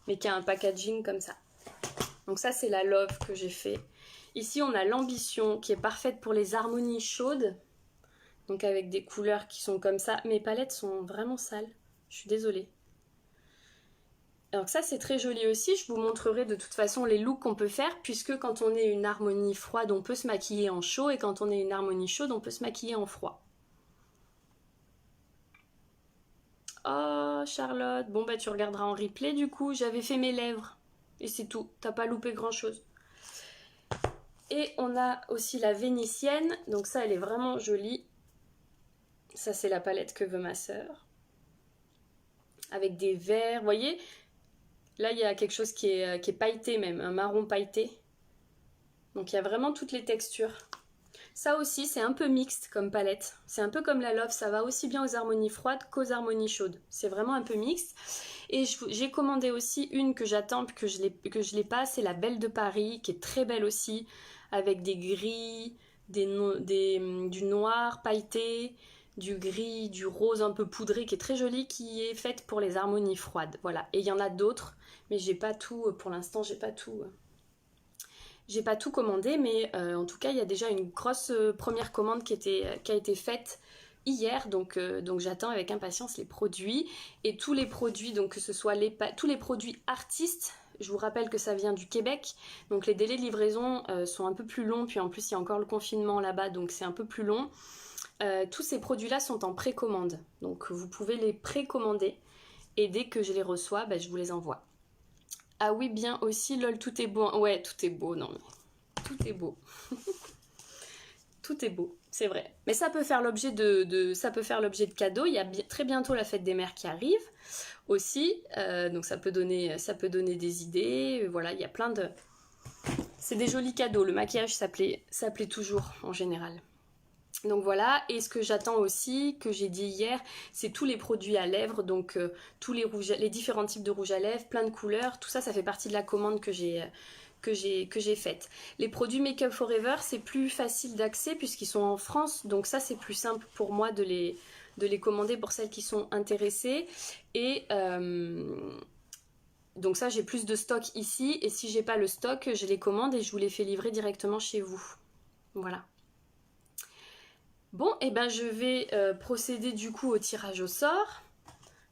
mais qui a un packaging comme ça. Donc ça, c'est la Love que j'ai fait. Ici, on a l'Ambition qui est parfaite pour les harmonies chaudes. Donc avec des couleurs qui sont comme ça. Mes palettes sont vraiment sales. Je suis désolée. Alors ça, c'est très joli aussi. Je vous montrerai de toute façon les looks qu'on peut faire. Puisque quand on est une harmonie froide, on peut se maquiller en chaud. Et quand on est une harmonie chaude, on peut se maquiller en froid. Oh, Charlotte. Bon, tu regarderas en replay du coup. J'avais fait mes lèvres. Et c'est tout. T'as pas loupé grand-chose. Et on a aussi la Vénitienne, donc ça elle est vraiment jolie. Ça c'est la palette que veut ma sœur. Avec des verts, vous voyez. Là il y a quelque chose qui est pailleté même, un marron pailleté. Donc il y a vraiment toutes les textures. Ça aussi c'est un peu mixte comme palette. C'est un peu comme la Love, ça va aussi bien aux harmonies froides qu'aux harmonies chaudes. C'est vraiment un peu mixte. Et j'ai commandé aussi une que j'attends, que je l'ai pas, c'est la Belle de Paris, qui est très belle aussi. Avec des gris, du noir pailleté, du gris, du rose un peu poudré qui est très joli, qui est faite pour les harmonies froides. Voilà. Et il y en a d'autres, mais j'ai pas tout, pour l'instant, j'ai pas tout commandé, mais en tout cas, il y a déjà une grosse première commande qui a été faite hier, donc j'attends avec impatience les produits. Et tous les produits, donc que ce soit tous les produits artistes. Je vous rappelle que ça vient du Québec, donc les délais de livraison sont un peu plus longs, puis en plus il y a encore le confinement là-bas, donc c'est un peu plus long. Tous ces produits-là sont en précommande, donc vous pouvez les précommander, et dès que je les reçois, je vous les envoie. Ah oui, bien aussi, lol, tout est beau. Ouais, tout est beau, non mais tout est beau. Tout est beau, c'est vrai. Mais ça peut faire l'objet ça peut faire l'objet de cadeaux. Il y a très bientôt la fête des mères qui arrive aussi, donc ça peut donner des idées. Voilà, il y a plein de... C'est des jolis cadeaux. Le maquillage, ça plaît toujours en général. Donc voilà, et ce que j'attends aussi, que j'ai dit hier, c'est tous les produits à lèvres, donc tous les différents types de rouge à lèvres, plein de couleurs, tout ça, ça fait partie de la commande que j'ai faite. Les produits Make Up For Ever, c'est plus facile d'accès puisqu'ils sont en France, donc ça c'est plus simple pour moi de les commander pour celles qui sont intéressées. Et donc ça, j'ai plus de stock ici, et si j'ai pas le stock, je les commande et je vous les fais livrer directement chez vous. Voilà. Bon, et je vais procéder du coup au tirage au sort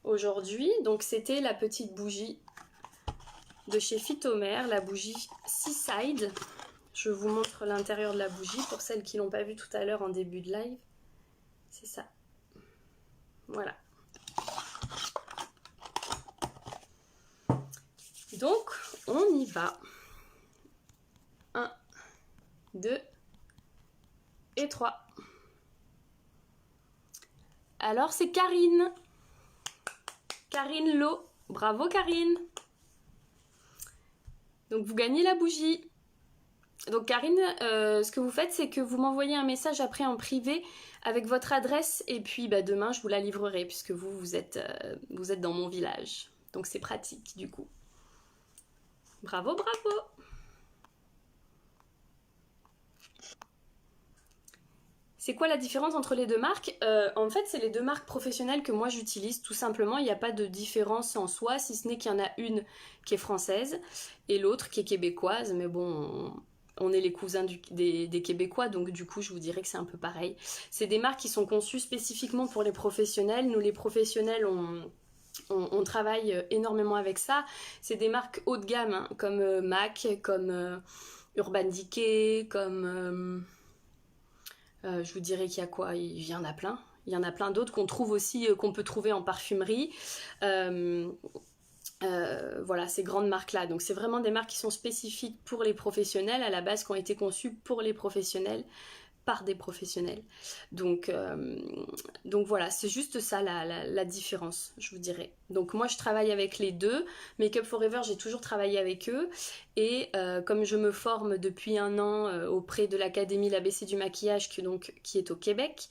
aujourd'hui. Donc c'était la petite bougie de chez Phytomer, la bougie Seaside. Je vous montre l'intérieur de la bougie pour celles qui l'ont pas vu tout à l'heure en début de live. C'est ça. Voilà. Donc, on y va. 1, 2 et 3. Alors, c'est Karine. Karine Lo. Bravo, Karine. Donc, vous gagnez la bougie. Donc, Karine, ce que vous faites, c'est que vous m'envoyez un message après en privé avec votre adresse. Et puis, demain, je vous la livrerai puisque vous êtes dans mon village. Donc, c'est pratique, du coup. Bravo, bravo. C'est quoi la différence entre les deux marques ? En fait, c'est les deux marques professionnelles que moi j'utilise, tout simplement. Il n'y a pas de différence en soi, si ce n'est qu'il y en a une qui est française et l'autre qui est québécoise. Mais bon, on est les cousins des Québécois, donc du coup, je vous dirais que c'est un peu pareil. C'est des marques qui sont conçues spécifiquement pour les professionnels. Nous, les professionnels, on travaille énormément avec ça. C'est des marques haut de gamme, hein, comme MAC, comme Urban Decay, comme... je vous dirais qu'il y a quoi ? Il y en a plein. Il y en a plein d'autres qu'on trouve aussi, qu'on peut trouver en parfumerie. Voilà, ces grandes marques-là. Donc c'est vraiment des marques qui sont spécifiques pour les professionnels, à la base, qui ont été conçues pour les professionnels, par des professionnels. Donc voilà, c'est juste ça la différence, je vous dirais. Donc moi je travaille avec les deux. Make Up For Ever, j'ai toujours travaillé avec eux. Et comme je me forme depuis 1 an auprès de l'Académie l'ABC du maquillage, qui est au Québec,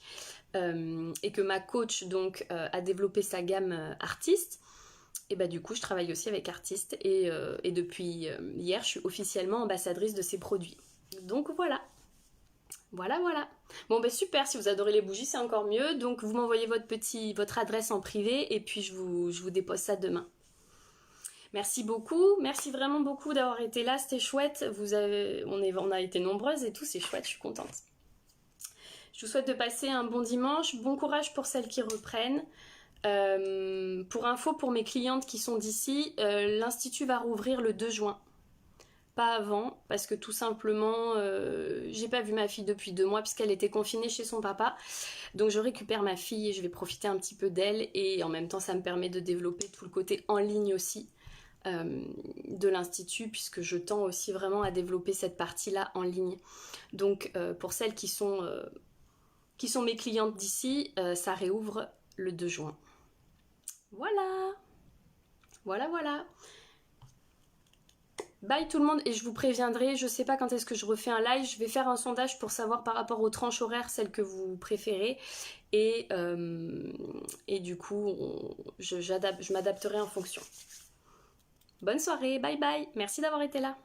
et que ma coach donc a développé sa gamme artiste, et bah du coup je travaille aussi avec artiste et depuis hier je suis officiellement ambassadrice de ces produits. Donc voilà. Voilà. Bon bah super, si vous adorez les bougies c'est encore mieux. Donc vous m'envoyez votre adresse en privé et puis je vous dépose ça demain. Merci beaucoup, merci vraiment beaucoup d'avoir été là, c'était chouette. On a été nombreuses et tout, c'est chouette, je suis contente. Je vous souhaite de passer un bon dimanche, bon courage pour celles qui reprennent. Pour info, pour mes clientes qui sont d'ici, l'Institut va rouvrir le 2 juin. Pas avant, parce que tout simplement, j'ai pas vu ma fille depuis 2 mois puisqu'elle était confinée chez son papa. Donc je récupère ma fille et je vais profiter un petit peu d'elle. Et en même temps, ça me permet de développer tout le côté en ligne aussi de l'Institut, puisque je tends aussi vraiment à développer cette partie-là en ligne. Donc pour celles qui sont mes clientes d'ici, ça réouvre le 2 juin. Voilà. Bye tout le monde, et je vous préviendrai, je sais pas quand est-ce que je refais un live, je vais faire un sondage pour savoir par rapport aux tranches horaires celles que vous préférez, et du coup je m'adapterai en fonction. Bonne soirée, bye bye, merci d'avoir été là.